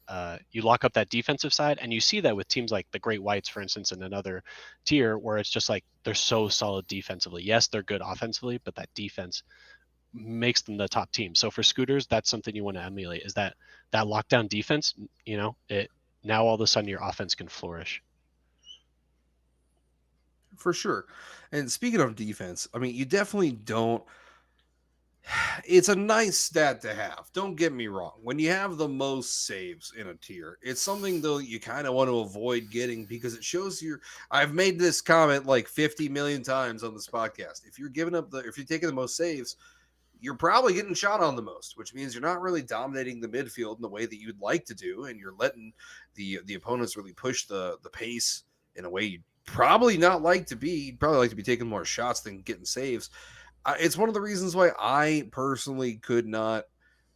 you lock up that defensive side, and you see that with teams like the Great Whites, for instance, in another tier, where it's just like they're so solid defensively. Yes, they're good offensively, but that defense makes them the top team. So for Scooters, that's something you want to emulate, is that lockdown defense. It now all of a sudden your offense can flourish. For sure. And speaking of defense, I mean, you definitely don't. It's a nice stat to have. Don't get me wrong. When you have the most saves in a tier, it's something though you kind of want to avoid getting, because it shows I've made this comment like 50 million times on this podcast. If you're taking the most saves, you're probably getting shot on the most, which means you're not really dominating the midfield in the way that you'd like to do, and you're letting the opponents really push the pace in a way you'd probably not like to be. You'd probably like to be taking more shots than getting saves. It's one of the reasons why I personally could not,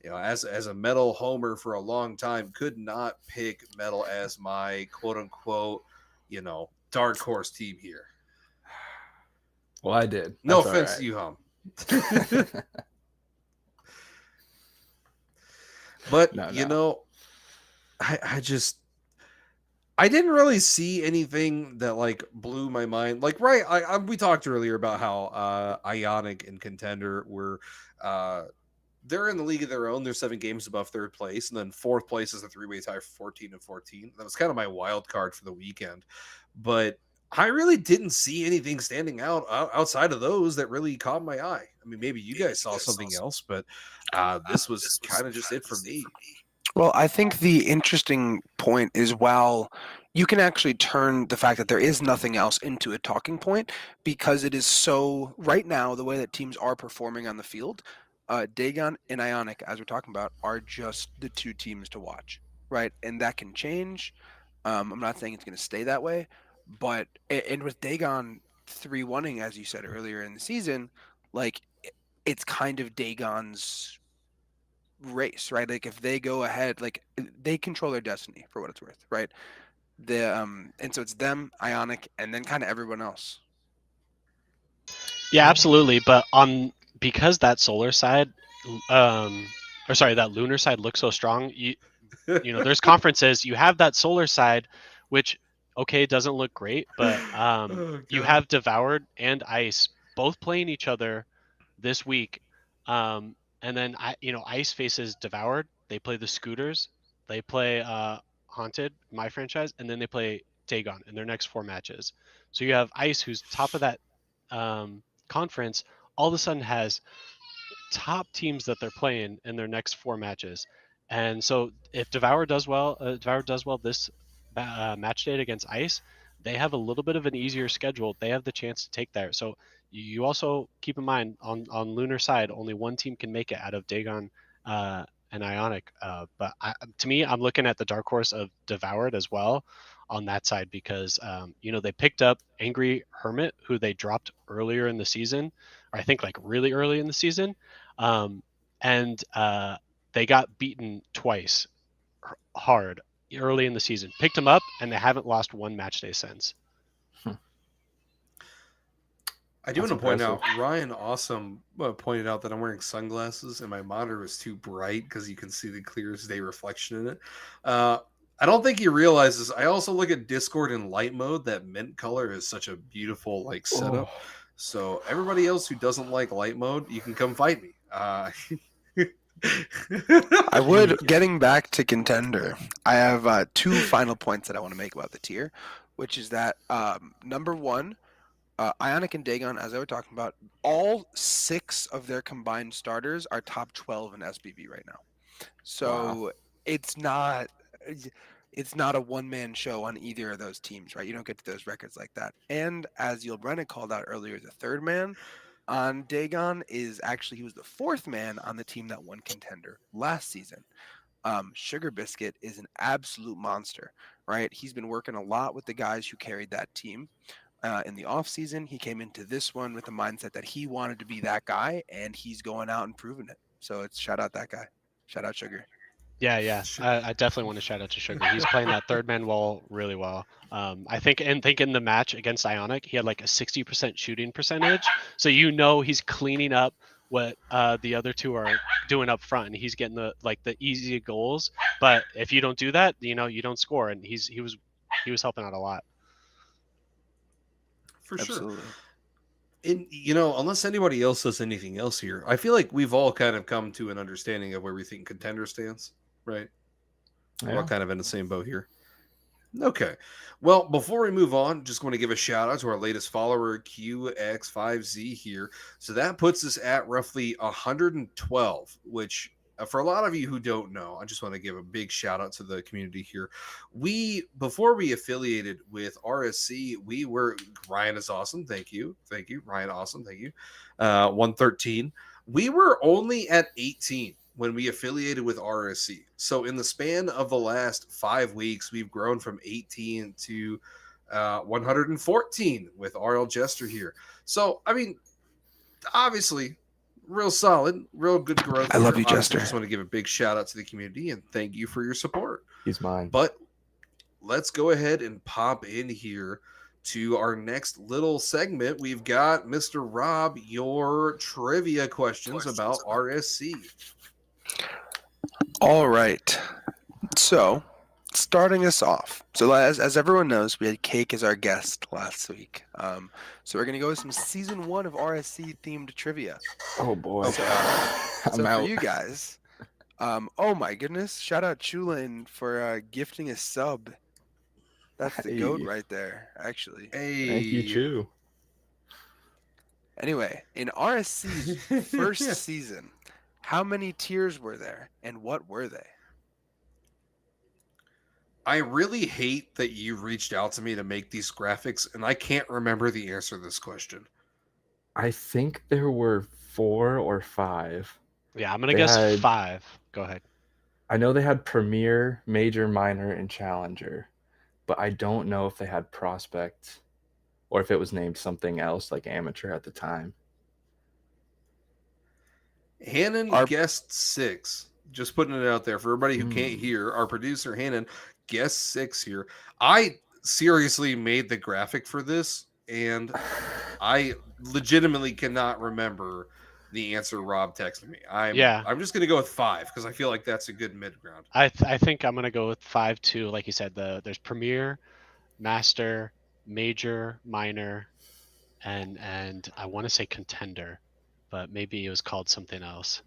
as a Metal homer for a long time, could not pick Metal as my quote unquote, dark horse team here. Well, I did. No That's offense all to you, Hum. But I didn't really see anything that like blew my mind. Like, right, we talked earlier about how Ionic and Contender were they're in the league of their own. They're 7 games above third place, and then fourth place is a 3-way tie for 14-14. That was kind of my wild card for the weekend, but I really didn't see anything standing out outside of those that really caught my eye. I mean, maybe you guys saw something else, but this was kind of just it for me. Well, I think the interesting point is, while you can actually turn the fact that there is nothing else into a talking point, because it is so, right now, the way that teams are performing on the field, Dagon and Ionic, as we're talking about, are just the 2 teams to watch, right? And that can change. I'm not saying it's going to stay that way, but and with Dagon 3-1ing, as you said earlier in the season, like it's kind of Dagon's race, right? Like if they go ahead, like they control their destiny for what it's worth, right? And so it's them, Ionic, and then kind of everyone else. Yeah, absolutely. But because that solar side, that lunar side looks so strong, there's conferences. You have that solar side, which doesn't look great, but you have Devoured and Ice both playing each other this week. And then Ice faces Devoured. They play the Scooters. They play Haunted, my franchise, and then they play Dagon in their next 4 matches. So you have Ice, who's top of that conference, all of a sudden has top teams that they're playing in their next 4 matches. And so if Devour does well this match date against Ice, they have a little bit of an easier schedule. They have the chance to take there. So you also keep in mind on lunar side, only 1 team can make it out of Dagon and Ionic. But to me, I'm looking at the dark horse of Devoured as well on that side because they picked up Angry Hermit, who they dropped earlier in the season, or I think like really early in the season, and they got beaten twice hard early in the season. Picked them up, and they haven't lost one match day since. I do That's want to point impressive. out, Ryan Awesome pointed out that I'm wearing sunglasses and my monitor is too bright because you can see the clear as day reflection in it. I don't think he realizes I also look at Discord in light mode. That mint color is such a beautiful like setup. Oh. So everybody else who doesn't like light mode, you can come fight me. I would, getting back to contender, I have 2 final points that I want to make about the tier, which is that number 1, Ionic and Dagon, as I was talking about, all 6 of their combined starters are top 12 in SBV right now. So it's not a one-man show on either of those teams, right? You don't get to those records like that. And as Yul Brennan called out earlier, the third man on Dagon is actually, he was the 4th man on the team that won contender last season. Sugar Biscuit is an absolute monster, right? He's been working a lot with the guys who carried that team. In the off season, he came into this one with the mindset that he wanted to be that guy, and he's going out and proving it. So it's shout out that guy. Shout out Sugar. Yeah. I definitely want to shout out to Sugar. He's playing that third man wall really well. I think in the match against Ionic, he had like a 60% shooting percentage. So he's cleaning up what the other two are doing up front, and he's getting the easy goals. But if you don't do that, you don't score. And he was helping out a lot. For Absolutely. sure. And unless anybody else says anything else here, I feel like we've all kind of come to an understanding of where we think contender stands, right? We're all kind of in the same boat here. Okay. Well, before we move on, just want to give a shout out to our latest follower, QX5Z here. So that puts us at roughly 112, which for a lot of you who don't know, I just want to give a big shout out to the community here. Before we affiliated with RSC, we were, Ryan is awesome. Thank you. Ryan, awesome. Thank you. 113. We were only at 18 when we affiliated with RSC. So in the span of the last 5 weeks, we've grown from 18 to 114 with RL Jester here. So, I mean, obviously, real solid, real good growth. I love you, Honestly, Jester. I just want to give a big shout out to the community and thank you for your support. He's mine. But let's go ahead and pop in here to our next little segment. We've got Mr. Rob, your trivia questions about RSC. All right. So, starting us off. So, as everyone knows, we had Cake as our guest last week. So we're gonna go with some season 1 of RSC themed trivia. Oh boy. So I'm out. for you guys, oh my goodness! Shout out Chulin for gifting a sub. That's the goat right there, actually. Hey. Thank you, Chu. Anyway, in RSC's first season, how many tiers were there, and what were they? I really hate that you reached out to me to make these graphics, and I can't remember the answer to this question. I think there were 4 or 5. Yeah, I'm gonna guess 5. Go ahead. I know they had Premier, Major, Minor, and Challenger, but I don't know if they had Prospect or if it was named something else like Amateur at the time. Hannon guessed 6. Just putting it out there for everybody who can't hear. Our producer Hannon guessed 6 here. I seriously made the graphic for this, and I legitimately cannot remember the answer Rob texted me. I'm just gonna go with 5 because I feel like that's a good mid ground. I think I'm gonna go with 5 too. Like you said, there's Premier, Master, Major, Minor, and I want to say Contender, but maybe it was called something else.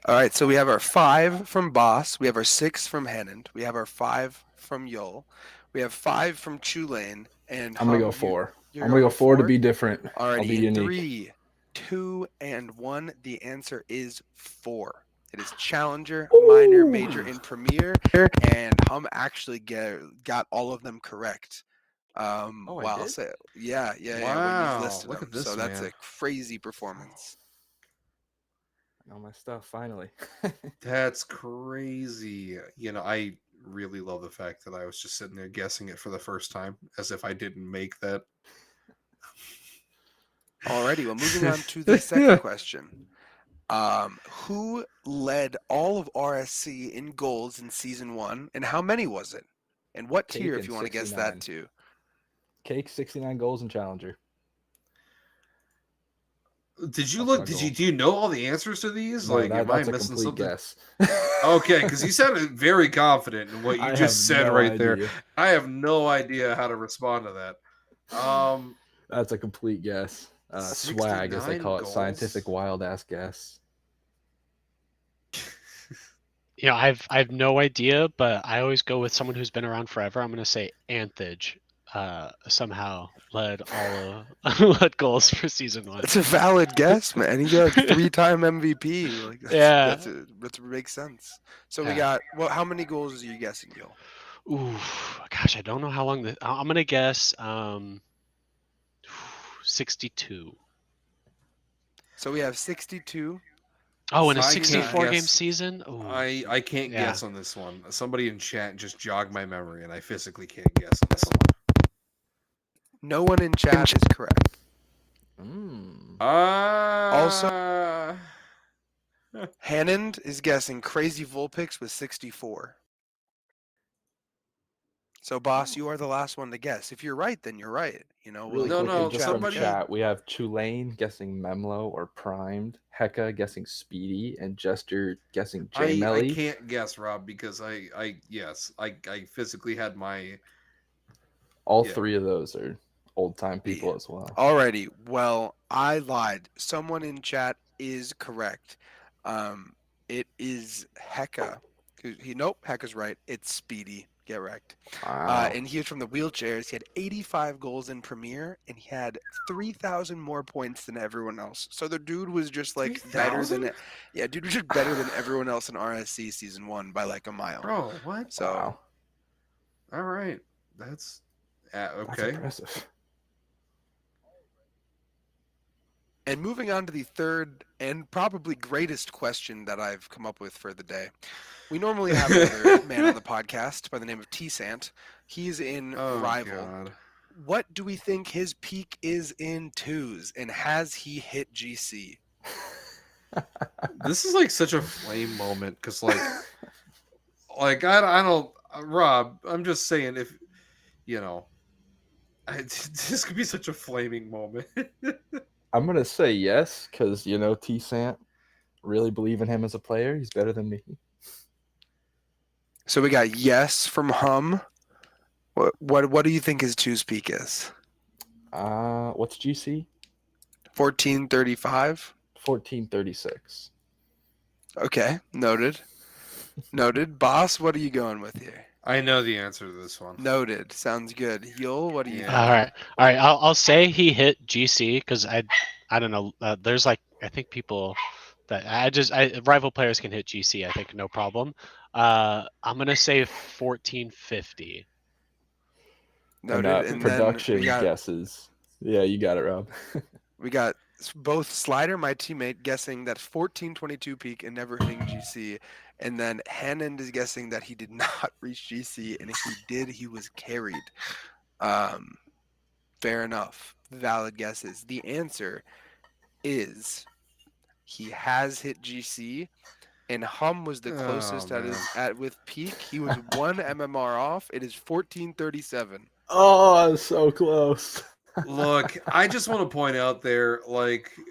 All right, so we have our 5 from Boss, we have our 6 from Hennand, we have our 5 from Yul, we have 5 from Chulane, and I'm gonna go 4. I'm gonna go 4 to be different. Alrighty, I'll be unique. 3, 2, and 1. The answer is 4. It is Challenger, Minor, Major, and Premier, and Hum actually got all of them correct. I did? Yeah. Wow, when you listed look them. at this, so that's man. a crazy performance. All my stuff finally. That's crazy. I really love the fact that I was just sitting there guessing it for the first time, as if I didn't make that. Alrighty, well, moving on to the second question. Who led all of RSC in goals in season 1, and how many was it? And what Cake tier, if and you want to guess 69. that too? Cake 69 goals and Challenger. Did you That's look? my Did goal. you do you know all the answers to these? No, Like, am I that's a missing complete something? guess. Okay, because you sounded very confident in what you I have just said no right there. idea. I have no idea how to respond to that. That's a complete guess. Swag, as they 69 call it, goals? scientific wild ass guess. You know, I've no idea, but I always go with someone who's been around forever. I'm gonna say Anthage somehow led all of led goals for season 1. It's a valid guess, man. He got 3-time MVP. Like Yeah. that makes sense. So we Yeah. got how many goals are you guessing, Yo? Ooh, gosh, I don't know how long I'm gonna guess 62. So we have 62. Oh, in a I can't 64 game guess. season? Ooh. I can't Yeah. guess on this one. Somebody in chat just jogged my memory, and I physically can't guess on this one. No one in chat is correct. Also, Hannond is guessing Crazy Vulpix with 64. So, boss, you are the last one to guess. If you're right, then you're right. Really No, quickly, no, just somebody- from chat, we have Tulane guessing Memlo or Primed, Hecka guessing Speedy, and Jester guessing I J-Melly. can't guess, Rob, because I physically had my. All Yeah. 3 of those are old-time people as well. Alrighty. Well, I lied. Someone in chat is correct. It is Hecka. Nope, Hecka's right. It's Speedy. Get wrecked. Wow. And he was from the wheelchairs. He had 85 goals in Premier, and he had 3,000 more points than everyone else. So the dude was just like better than 3,000? yeah, dude was just better than everyone else in RSC season 1 by like a mile. Bro, what? So Wow. All right, that's That's okay. impressive. And moving on to the third and probably greatest question that I've come up with for the day. We normally have another man on the podcast by the name of T-Sant. He's in Oh, Rival. God. What do we think his peak is in twos, and has he hit GC? This is like such a flame moment because like I don't Rob. I'm just saying if this could be such a flaming moment. I'm going to say yes, because, T-Sant, really believe in him as a player. He's better than me. So we got yes from Hum. What do you think his twos peak is? What's GC? 1435. 1436. Okay, noted. Noted. Boss, what are you going with here? I know the answer to this one. Noted. Sounds good. Yul, what do you? Yeah. All right. I'll say he hit GC because I don't know. There's I think people that rival players can hit GC. I think no problem. I'm gonna say 1450. Noted. And production guesses. Yeah, you got it, Rob. We got both Slider, my teammate, guessing that 1422 peak and never hitting GC. And then Hannond is guessing that he did not reach GC. And if he did, he was carried. Fair enough. Valid guesses. The answer is he has hit GC. And Hum was the closest with peak. He was 1 MMR off. It is 1437. Oh, so close. Look, I just want to point out there,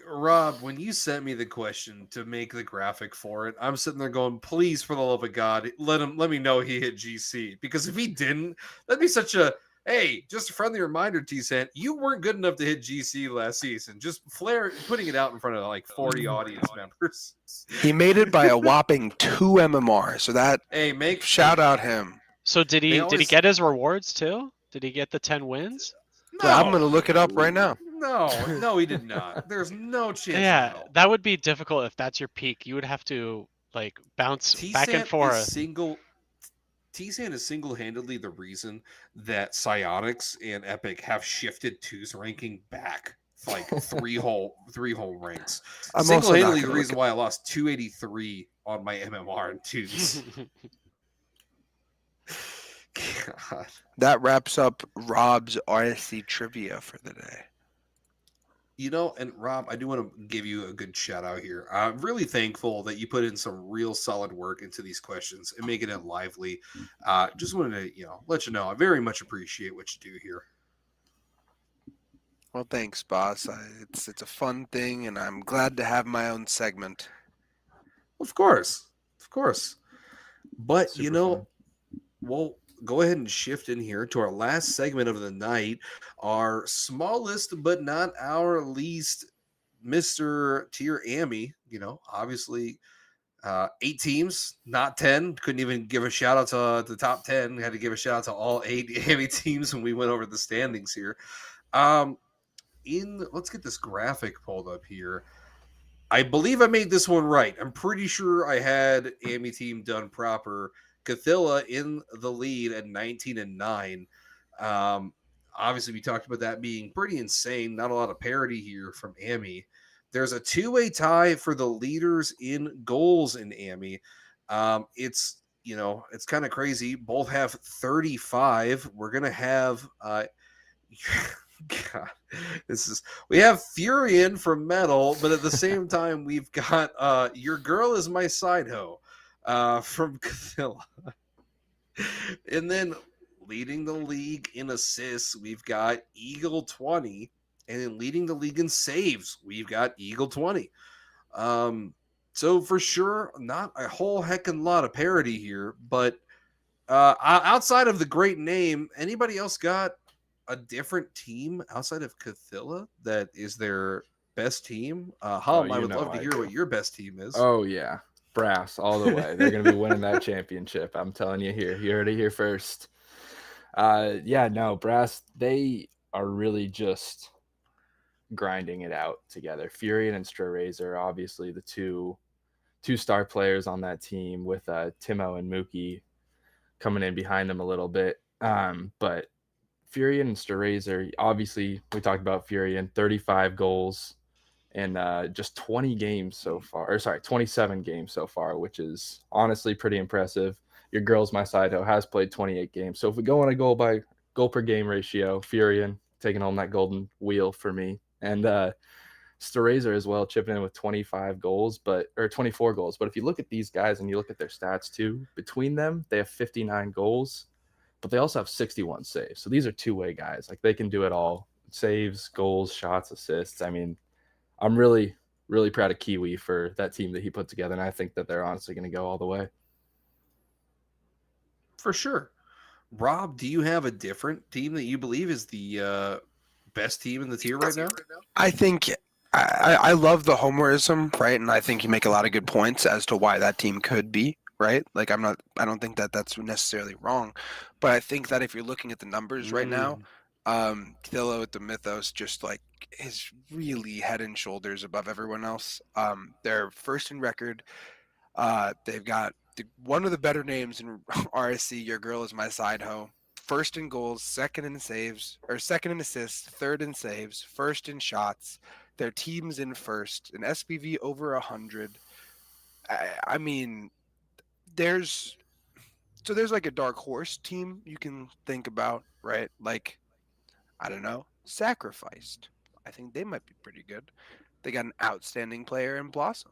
Rob, when you sent me the question to make the graphic for it, I'm sitting there going, please, for the love of God, let me know he hit GC. Because if he didn't, that'd be such a, hey, just a friendly reminder, T-Sant, you weren't good enough to hit GC last season. Just putting it out in front of 40 audience members. He made it by a whopping 2 MMR. So that, shout out him. So did he get his rewards too? Did he get the 10 wins? No. I'm going to look it up right now. No, he did not. There's no chance. Yeah, that would be difficult if that's your peak. You would have to bounce back and forth. T-Sant is single-handedly the reason that Psionics and Epic have shifted 2's ranking back like three whole ranks. I'm also not Single-handedly the gonna look reason why I lost 283 on my MMR and twos. God. That wraps up Rob's RSC trivia for the day. You know, and Rob, I do want to give you a good shout out here. I'm really thankful that you put in some real solid work into these questions and making it lively. Just wanted to, let you know I very much appreciate what you do here. Well, thanks, boss. It's a fun thing, and I'm glad to have my own segment. Of course. But Super fun. we'll go ahead and shift in here to our last segment of the night, our smallest but not our least, Mr. Tier Amy. Obviously 8 teams, not 10. Couldn't even give a shout out to the top 10. Had to give a shout out to all 8 Amy teams when we went over the standings here. Let's get this graphic pulled up here. I believe I made this one right. I'm pretty sure I had Amy team done proper. Cathilla in the lead at 19-9. Obviously, we talked about that being pretty insane. Not a lot of parity here from Amy. There's a 2-way tie for the leaders in goals in Amy. It's kind of crazy. Both have 35. We're gonna have God, we have Furion from Metal, but at the same time we've got Your Girl Is My Side Hoe from Cathilla. And then leading the league in assists, we've got Eagle 20, and then leading the league in saves, we've got Eagle 20. So for sure, not a whole heckin' lot of parity here, but outside of the great name, anybody else got a different team outside of Cathilla that is their best team? Hum, I would love to hear what your best team is. Oh yeah, Brass all the way. They're gonna be winning that championship. I'm telling you here. You heard it here first. Brass. They are really just grinding it out together. Furion and Stray are obviously the two star players on that team, with Timo and Mookie coming in behind them a little bit. But Furion and Stray, obviously, we talked about Furion, 35 goals in just 20 games so far. 27 games so far, which is honestly pretty impressive. Your Girl's My Side Hoe has played 28 games. So if we go on a goal per game ratio, Furion taking home that golden wheel for me. And Sterazer as well, chipping in with 24 goals. But if you look at these guys and you look at their stats too, between them, they have 59 goals, but they also have 61 saves. So these are two-way guys. Like, they can do it all. Saves, goals, shots, assists. I mean, I'm really, really proud of Kiwi for that team that he put together, and I think that they're honestly going to go all the way. For sure. Rob, do you have a different team that you believe is the best team in the tier right now? I think I love the homerism, right? And I think you make a lot of good points as to why that team could be, right? Like, I don't think that that's necessarily wrong, but I think that if you're looking at the numbers right now, Thillo with the Mythos just like is really head and shoulders above everyone else. They're first in record. They've got one of the better names in RSC. Your Girl Is My Side Hoe. First in goals, second in saves, or second in assists, third in saves, first in shots. Their team's in first, an SPV over 100. I mean, there's like a dark horse team you can think about, right? Like, I don't know, Sacrificed. I think they might be pretty good. They got an outstanding player in Blossom.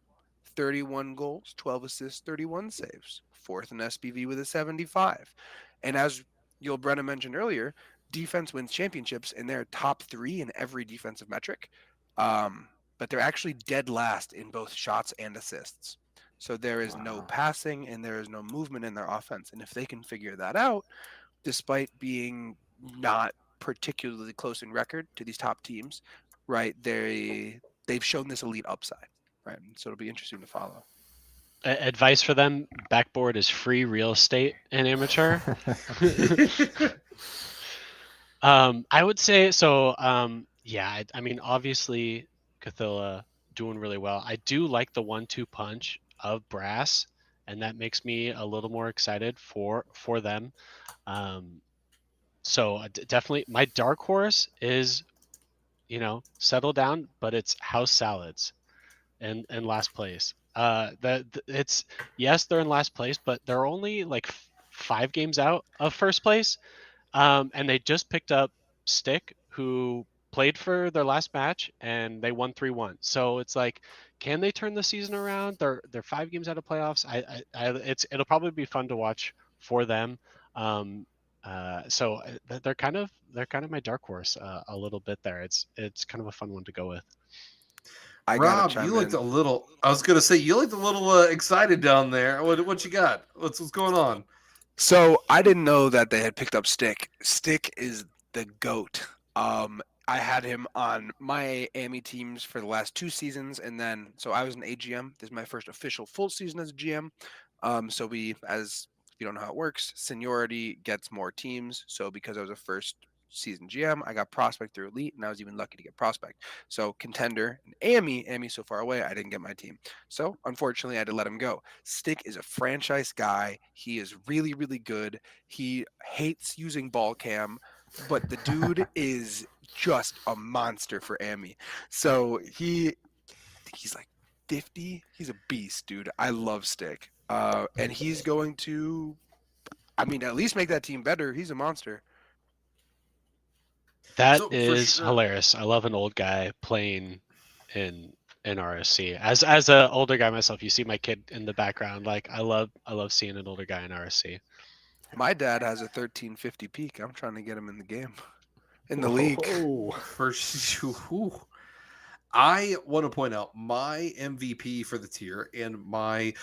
31 goals, 12 assists, 31 saves. Fourth in SPV with a 75. And as Yul Brenna mentioned earlier, defense wins championships, and they're top 3 in every defensive metric. But they're actually dead last in both shots and assists. So there is no passing and there is no movement in their offense. And if they can figure that out, despite being not particularly close in record to these top teams, right, they've shown this elite upside, right? So it'll be interesting to follow. Advice for them: backboard is free real estate in amateur. I would say so. I mean, obviously, Cathilla doing really well. I do like the 1-2 punch of Brass, and that makes me a little more excited for them. So definitely, my dark horse is, settle down, but it's house salads in last place. It's yes, they're in last place, but they're only like 5 games out of first place. And they just picked up Stick, who played for their last match, and they won 3-1. So it's like, can they turn the season around? They're 5 games out of playoffs. It'll probably be fun to watch for them. So they're kind of my dark horse a little bit there. It's kind of a fun one to go with. I gotta Rob, chime you looked in. a little. I was gonna say you looked a little excited down there. What you got? What's going on? So I didn't know that they had picked up Stick. Stick is the GOAT. I had him on my AMI teams for the last 2 seasons, and then so I was an AGM. This is my first official full season as a GM. So as if you don't know how it works, seniority gets more teams. So because I was a first season GM, I got prospect through elite, and I was even lucky to get prospect. So contender and AMI so far away, I didn't get my team. So unfortunately, I had to let him go. Stick is a franchise guy. He is really, really good. He hates using ball cam, but the dude is just a monster for AMI. So he's like 50. He's a beast, dude. I love Stick. And he's going to, at least make that team better. He's a monster. That So, for is sure. hilarious. I love an old guy playing in RSC. As an older guy myself, you see my kid in the background. Like I love seeing an older guy in RSC. My dad has a 1350 peak. I'm trying to get him in the game, in the league. For sure. I want to point out my MVP for the tier and my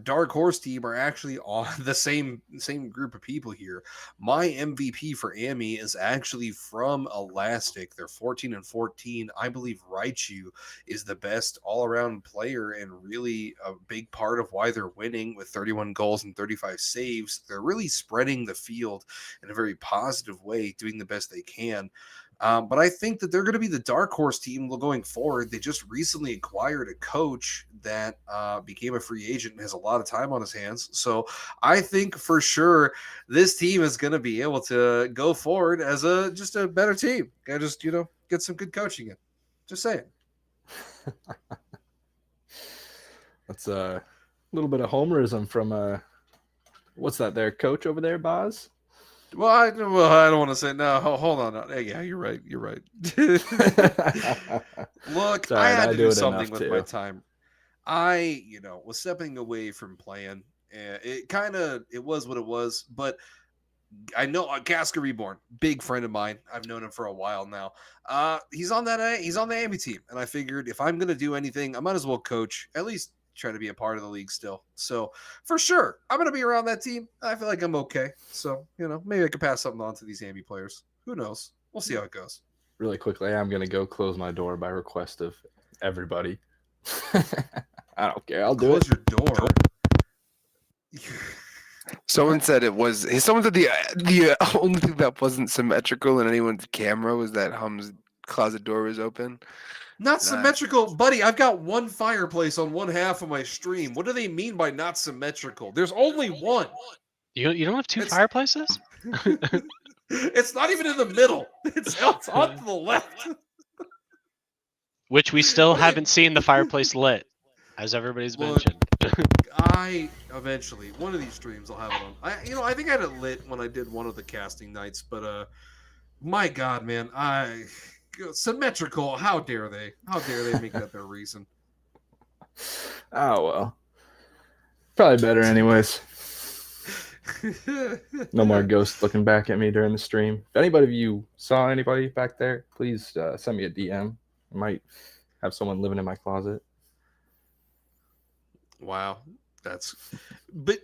dark horse team are actually on the same group of people here. My MVP for AMI is actually from Elastic. They're 14-14. I believe Raichu is the best all-around player and really a big part of why they're winning with 31 goals and 35 saves. They're really spreading the field in a very positive way, doing the best they can. But I think that they're going to be the dark horse team going forward. They just recently acquired a coach that became a free agent and has a lot of time on his hands. So I think for sure this team is going to be able to go forward as just a better team. I just get some good coaching in. Just saying. That's a little bit of homerism from what's that there, coach over there, Boz? Well, I don't want to say no. Hold on. Yeah, you're right. Look, Sorry, I had to do it something enough with my time. I, was stepping away from playing. It was what it was. But I know Casca Reborn, big friend of mine. I've known him for a while now. He's on the AMI team, and I figured if I'm gonna do anything, I might as well coach. At least try to be a part of the league still. So for sure, I'm gonna be around that team. I feel like I'm okay. So maybe I could pass something on to these AMI players. Who knows? We'll see how it goes. Really quickly, I'm gonna go close my door by request of everybody. I don't care. I'll do it. Close your door. Someone said someone said the only thing that wasn't symmetrical in anyone's camera was that Hum's closet door was open. Not symmetrical, buddy. I've got one fireplace on one half of my stream. What do they mean by not symmetrical? There's only one. You don't have two fireplaces? It's not even in the middle. It's on to the left. Which we still haven't seen the fireplace lit, as everybody's mentioned. I eventually, one of these streams, I'll have it on. I think I had it lit when I did one of the casting nights, but my God, man, symmetrical. How dare they? How dare they make that their reason? Oh well, probably better anyways. No more ghosts looking back at me during the stream. If anybody of you saw anybody back there, please send me a DM. I might have someone living in my closet. Wow. But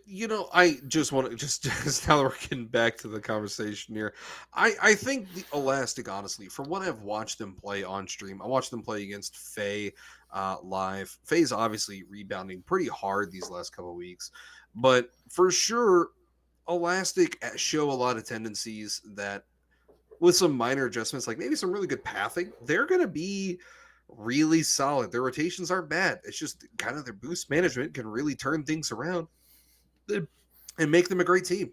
I just want to just now that we're getting back to the conversation here. I think the Elastic, honestly, from what I've watched them play on stream, I watched them play against Faye live. Faye's obviously rebounding pretty hard these last couple of weeks, but for sure, Elastic show a lot of tendencies that, with some minor adjustments, like maybe some really good pathing, they're going to be really solid. Their rotations aren't bad. It's just kind of their boost management can really turn things around and make them a great team.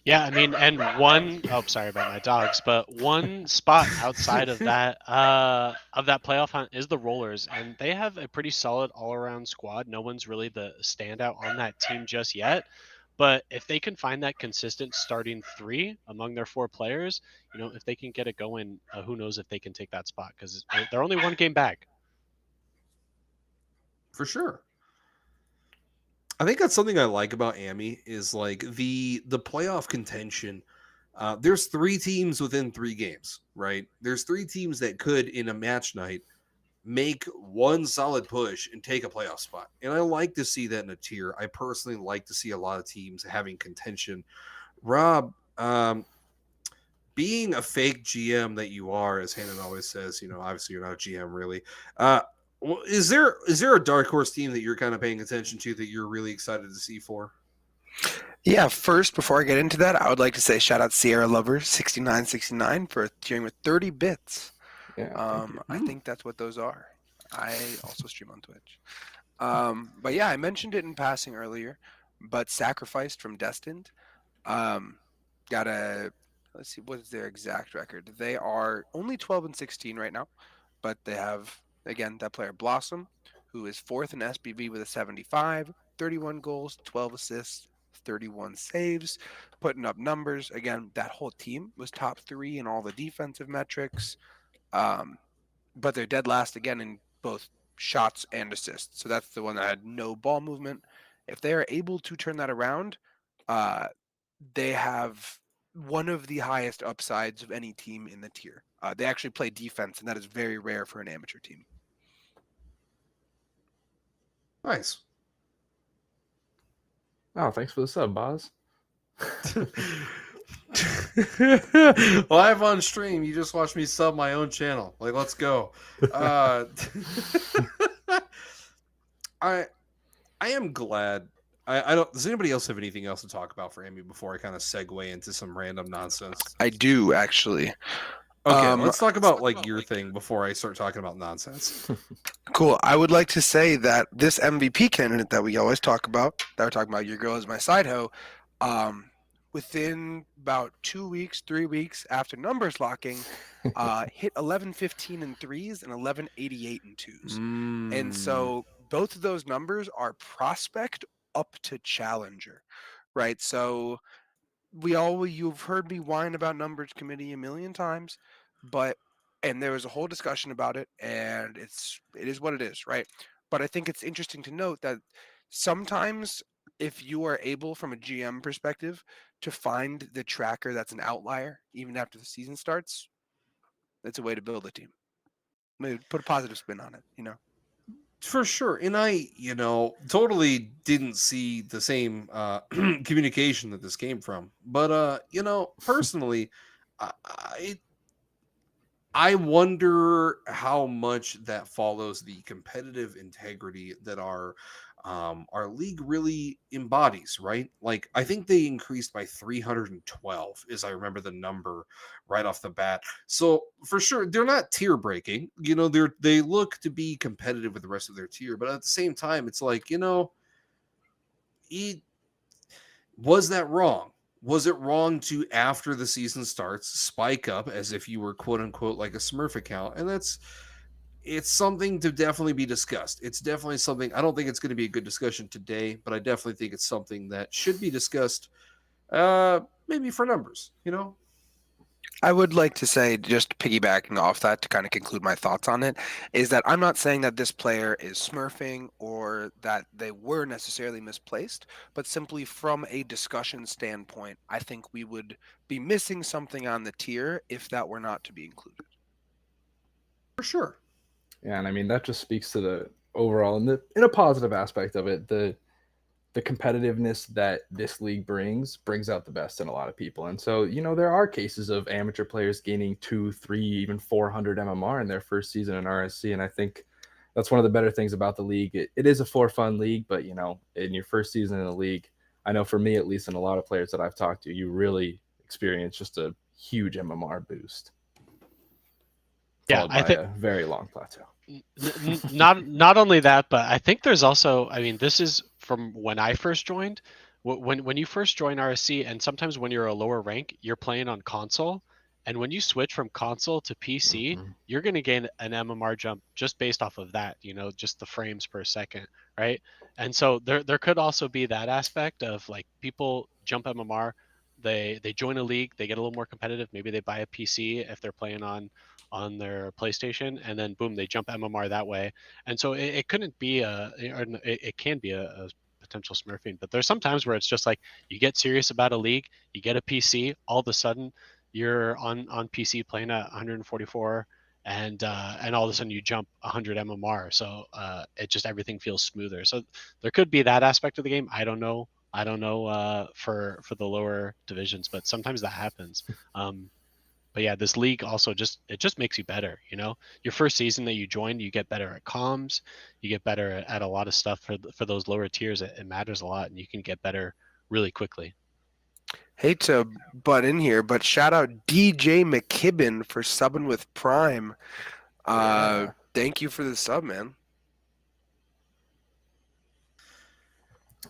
Yeah, I mean, and sorry about my dogs, but one spot outside of that playoff hunt is the Rollers, and they have a pretty solid all-around squad. No one's really the standout on that team just yet, but if they can find that consistent starting three among their four players, if they can get it going, who knows if they can take that spot, because they're only one game back. For sure. I think that's something I like about Amy is like the playoff contention. There's 3 teams within 3 games, right? There's 3 teams that could in a match night make one solid push and take a playoff spot. And I like to see that in a tier. I personally like to see a lot of teams having contention. Rob, being a fake GM that you are, as Hannon always says, obviously you're not a GM really. Is there a dark horse team that you're kind of paying attention to that you're really excited to see for? Yeah, first, before I get into that, I would like to say shout out Sierra Lover 6969 for cheering with 30 bits. Yeah, I think that's what those are. I also stream on Twitch. But yeah, I mentioned it in passing earlier, but Sacrificed from Destined got a, let's see, what is their exact record? They are only 12-16 right now, but they have, again, that player Blossom, who is 4th in SBV with a 75, 31 goals, 12 assists, 31 saves, putting up numbers. Again, that whole team was top 3 in all the defensive metrics. But they're dead last again in both shots and assists. So that's the one that had no ball movement. If they are able to turn that around, they have one of the highest upsides of any team in the tier. They actually play defense, and that is very rare for an amateur team. Nice. Oh, thanks for the sub, Boz. Live on stream, you just watched me sub my own channel. Like, let's go. I am glad. I don't. Does anybody else have anything else to talk about for Amy before I kind of segue into some random nonsense? I do actually. Okay, let's talk about like your thing before I start talking about nonsense. Cool. I would like to say that this MVP candidate that we always talk about, that we're talking about, your girl is my side hoe, within about 2 weeks, 3 weeks after numbers locking, hit 11-15 in threes and 11-88 in twos. And so both of those numbers are prospect up to challenger, right? So you've heard me whine about numbers committee a million times, and there was a whole discussion about it, and it is what it is, right? But I think it's interesting to note that sometimes if you are able from a GM perspective to find the tracker that's an outlier even after the season starts, that's a way to build a team. Maybe put a positive spin on it, For sure. And I, totally didn't see the same communication that this came from. But, personally, I wonder how much that follows the competitive integrity that our league really embodies, right? Like, I think they increased by 312, as I remember the number right off the bat. So for sure, they're not tier breaking. They look to be competitive with the rest of their tier, but at the same time, it's like, was that wrong? Was it wrong to, after the season starts, spike up as if you were quote unquote like a Smurf account? And it's something to definitely be discussed. It's definitely something. I don't think it's going to be a good discussion today, but I definitely think it's something that should be discussed. Maybe for numbers, I would like to say, just piggybacking off that to kind of conclude my thoughts on it, is that I'm not saying that this player is smurfing or that they were necessarily misplaced, but simply from a discussion standpoint, I think we would be missing something on the tier if that were not to be included. For sure. Yeah, and I mean, that just speaks to the overall, in a positive aspect of it, the competitiveness that this league brings out the best in a lot of people. And so, there are cases of amateur players gaining 200, 300, even 400 MMR in their first season in RSC. And I think that's one of the better things about the league. It is a for fun league, but, in your first season in the league, I know for me, at least, and a lot of players that I've talked to, you really experience just a huge MMR boost. Yeah, I think a very long plateau. Not only that, but I think there's also, I mean, this is from when I first joined, when you first join RSC, and sometimes when you're a lower rank, you're playing on console, and when you switch from console to PC, Mhm. you're going to gain an MMR jump just based off of that, just the frames per second, right? And so there could also be that aspect of like people jump MMR, they join a league, they get a little more competitive, maybe they buy a PC if they're playing on their PlayStation, and then boom, they jump MMR that way. And so it couldn't be it can be a potential smurfing, but there's some times where it's just like you get serious about a league, you get a PC, all of a sudden you're on PC playing at 144, and all of a sudden you jump 100 MMR. So it just everything feels smoother. So there could be that aspect of the game. I don't know. For the lower divisions, but sometimes that happens. But yeah, this league also just makes you better. Your first season that you join, you get better at comms, you get better at a lot of stuff for those lower tiers. It matters a lot, and you can get better really quickly. Hate to butt in here, but shout out DJ McKibben for subbing with Prime. Yeah. Thank you for the sub, man.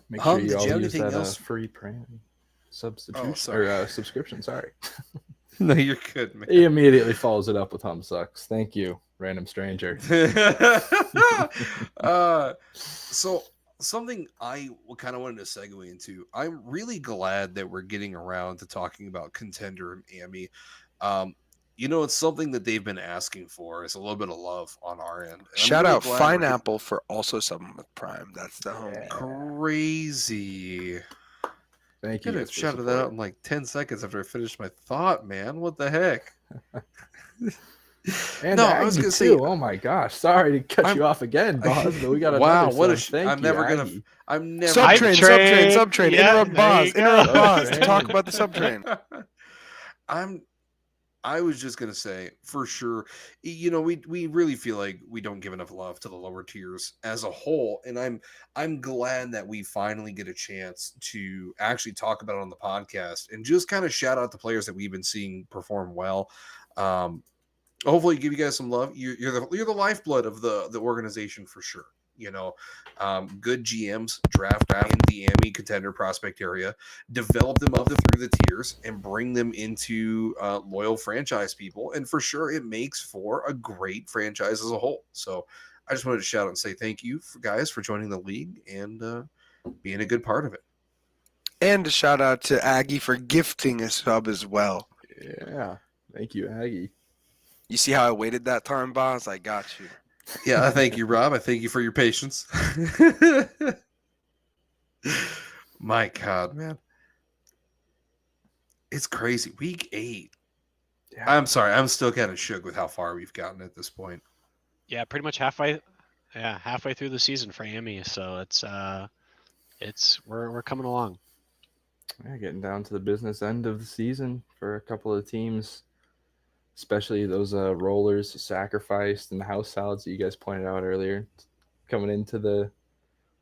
Make sure Did you all you have use anything that else? free Prime substitution sorry. or subscription. Sorry. No, you're good, man. He immediately follows it up with hum sucks. Thank you, random stranger. So something I kind of wanted to segue into. I'm really glad that we're getting around to talking about Contender and Amy. It's something that they've been asking for. Is a little bit of love on our end. And I'm Shout really out glad we're getting- Pineapple for also subbing with Prime. That's the homie. Crazy. Thank Could you. have shouted that out in like 10 seconds after I finished my thought, man. What the heck? And No, Aggie I was gonna too. say- Oh my gosh. Sorry to cut you off again, boss, but we got Wow, another what a sub. Thank I'm you, never gonna Aggie. I'm never Hype Subtrain, train. subtrain. Yeah, Interrupt there boss. you go. Interrupt boss. Subtrain. Talk about the subtrain. I was just gonna say for sure, we really feel like we don't give enough love to the lower tiers as a whole, and I'm glad that we finally get a chance to actually talk about it on the podcast and just kind of shout out the players that we've been seeing perform well. Hopefully, give you guys some love. You're the lifeblood of the organization for sure. Good GMs draft in the AMI contender prospect area, develop them up through the tiers, and bring them into loyal franchise people. And for sure, it makes for a great franchise as a whole. So I just wanted to shout out and say thank you, guys, for joining the league and being a good part of it. And a shout out to Aggie for gifting a sub as well. Yeah. Thank you, Aggie. You see how I waited that time, boss? I got you. Yeah, I thank you, Rob. I thank you for your patience. My God, man. It's crazy. Week 8. Yeah. I'm sorry. I'm still kind of shook with how far we've gotten at this point. Yeah, pretty much halfway. Yeah, halfway through the season for Amy. So we're coming along. Yeah, getting down to the business end of the season for a couple of teams, especially those rollers sacrificed and the house salads that you guys pointed out earlier. Coming into the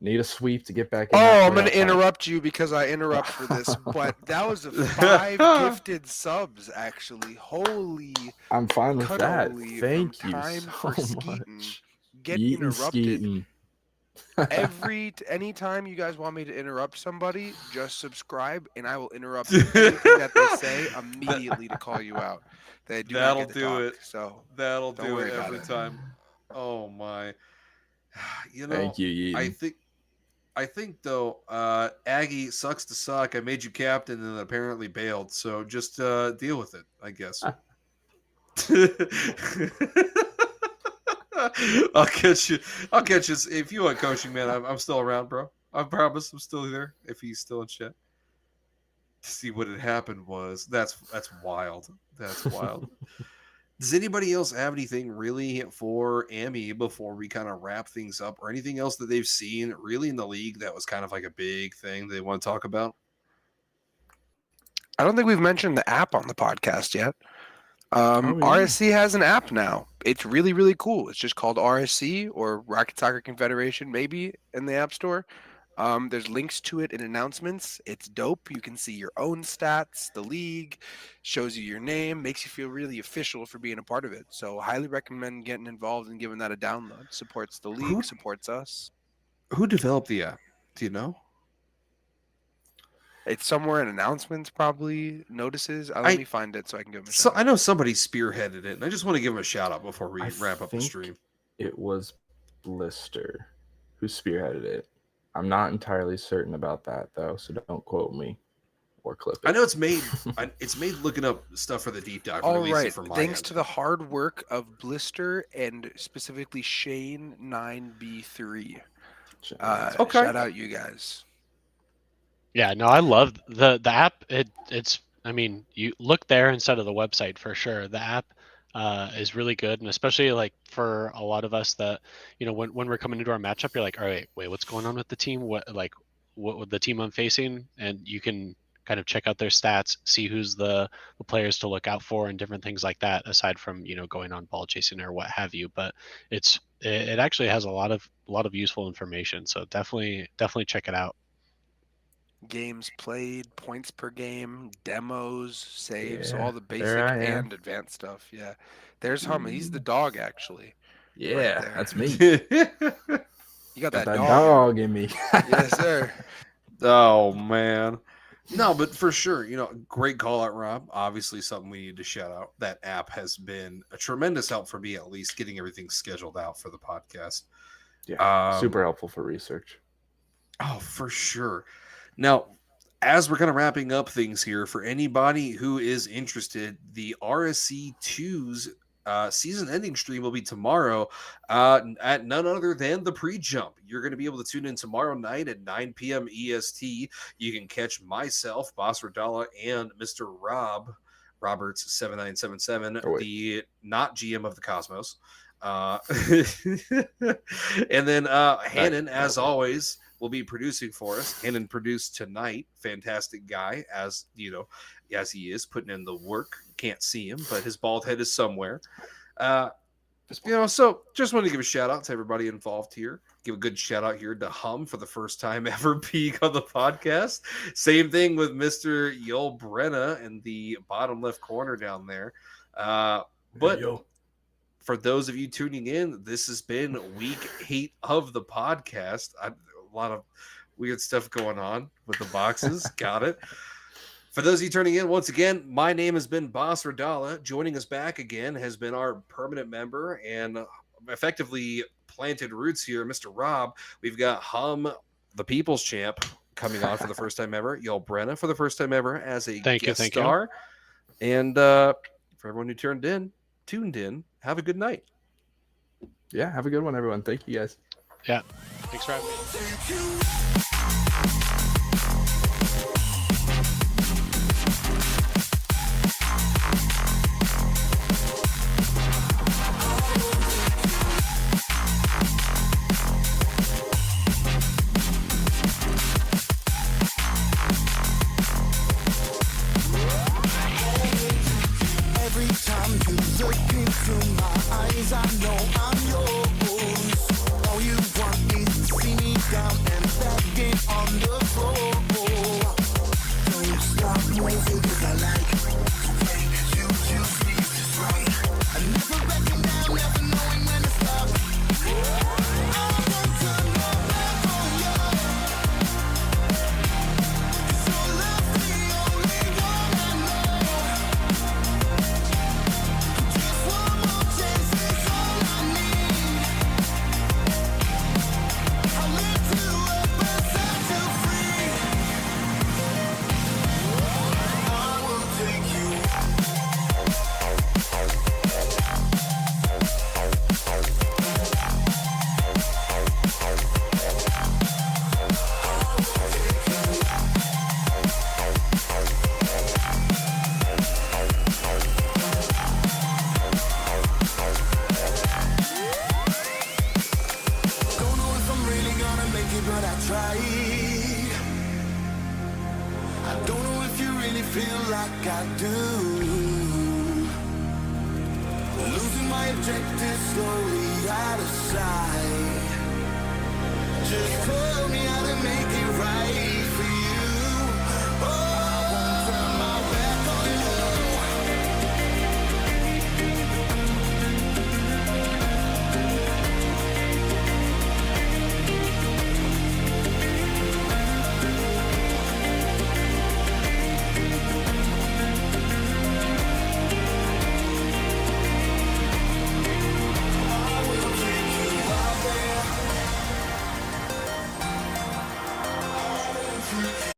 need a sweep to get back in. Oh, that I'm going to playoff hunt. interrupt you because I interrupt for this, but that was 5 gifted subs, actually. Holy I'm fine with that. cuddly Thank from you Time so for Skeetin'. much. Get Yeetin' interrupted. skeetin'. Anytime you guys want me to interrupt somebody, just subscribe and I will interrupt anything that they say immediately to call you out. They do not get to talk, so That'll don't do worry it about every it. time. Oh my. Thank you, Yeetin'. I think though, Aggie sucks to suck. I made you captain and apparently bailed. So just deal with it, I guess. I'll catch you. If you want coaching, man. I'm still around, bro. I promise. I'm still there. If he's still in chat. See what had happened was that's wild. That's wild. Does anybody else have anything really for Amy before we kind of wrap things up, or anything else that they've seen really in the league that was kind of like a big thing they want to talk about? I don't think we've mentioned the app on the podcast yet. yeah. RSC has an app now. It's really, really cool. It's just called RSC or Rocket Soccer Confederation, maybe in the App Store. There's links to it in announcements. It's dope. You can see your own stats, the league, shows you your name, makes you feel really official for being a part of it. So highly recommend getting involved and giving that a download. Supports the league, supports us. Who developed the app? Do you know? It's somewhere in announcements, probably notices. Let me find it so I can give him a So shout. I know somebody spearheaded it, and I just want to give him a shout out before we I wrap up the think stream. it was Blister who spearheaded it. I'm not entirely certain about that though, so don't quote me or clip it. I know it's made. It's made looking up stuff for the deep dive. All Releasing right. from my Thanks end. to the hard work of Blister and specifically Shane 9B3. Okay. Shout out you guys. Yeah, no, I love the app. It's I mean, you look there instead of the website for sure. The app is really good, and especially like for a lot of us that, you know, when we're coming into our matchup, you're like, all right, wait, what's going on with the team? What the team I'm facing, and you can kind of check out their stats, see who's the players to look out for, and different things like that. Aside from, you know, going on ball chasing or what have you, but it actually has a lot of useful information. So definitely check it out. Games played, points per game, demos, saves, so Yeah, all the there basic I am. and advanced stuff. Yeah. There's Hum. He's the dog, actually. Yeah, there. that's me. You got Got that that dog. dog in me. Yes, sir. Oh man. No, but for sure, you know, great call out, Rob. Obviously, something we need to shout out. That app has been a tremendous help for me, at least getting everything scheduled out for the podcast. Yeah, super helpful for research. Oh, for sure. Now, as we're kind of wrapping up things here, for anybody who is interested, the RSC 2's season ending stream will be tomorrow at none other than the pre-jump. You're going to be able to tune in tomorrow night at 9 p.m. EST. You can catch myself, Boss Radala, and Mr. Roberts 7977, the not GM of the Cosmos. And then Hannon, as always, will be producing for us. Hannon produced tonight. Fantastic guy, as you know, as he is putting in the work. Can't see him, but his bald head is somewhere. You know, so just want to give a shout out to everybody involved here. Give a good shout out here to Hum for the first time ever being on the podcast. Same thing with Mr. Yul Brenna in the bottom left corner down there. But for those of you tuning in, this has been week 8 of the podcast. A lot of weird stuff going on with the boxes. Got it. For those of you turning in, once again, my name has been Boss Radala. Joining us back again has been our permanent member and effectively planted roots here, Mr. Rob. We've got Hum, the People's Champ, coming on for the first time ever. Yul Brenna for the first time ever as a guest star. And for everyone who tuned in, have a good night. Yeah, have a good one, everyone. Thank you, guys. Yeah, thanks for having me. Every time you look into my eyes, I know I'm yours. All you want is to see me down and begging on the floor. Don't stop moving 'cause I like the way that you choose me just right. I never backing down, never knowing when to stop. I want to know back on you. 'Cause your love's the only one I know. Just one more chance is all I need. I'll lift you up and set you free. I will take you. Don't know if I'm really gonna make it, but I tried. I don't know if you really feel like I do. Losing my objective slowly out of sight.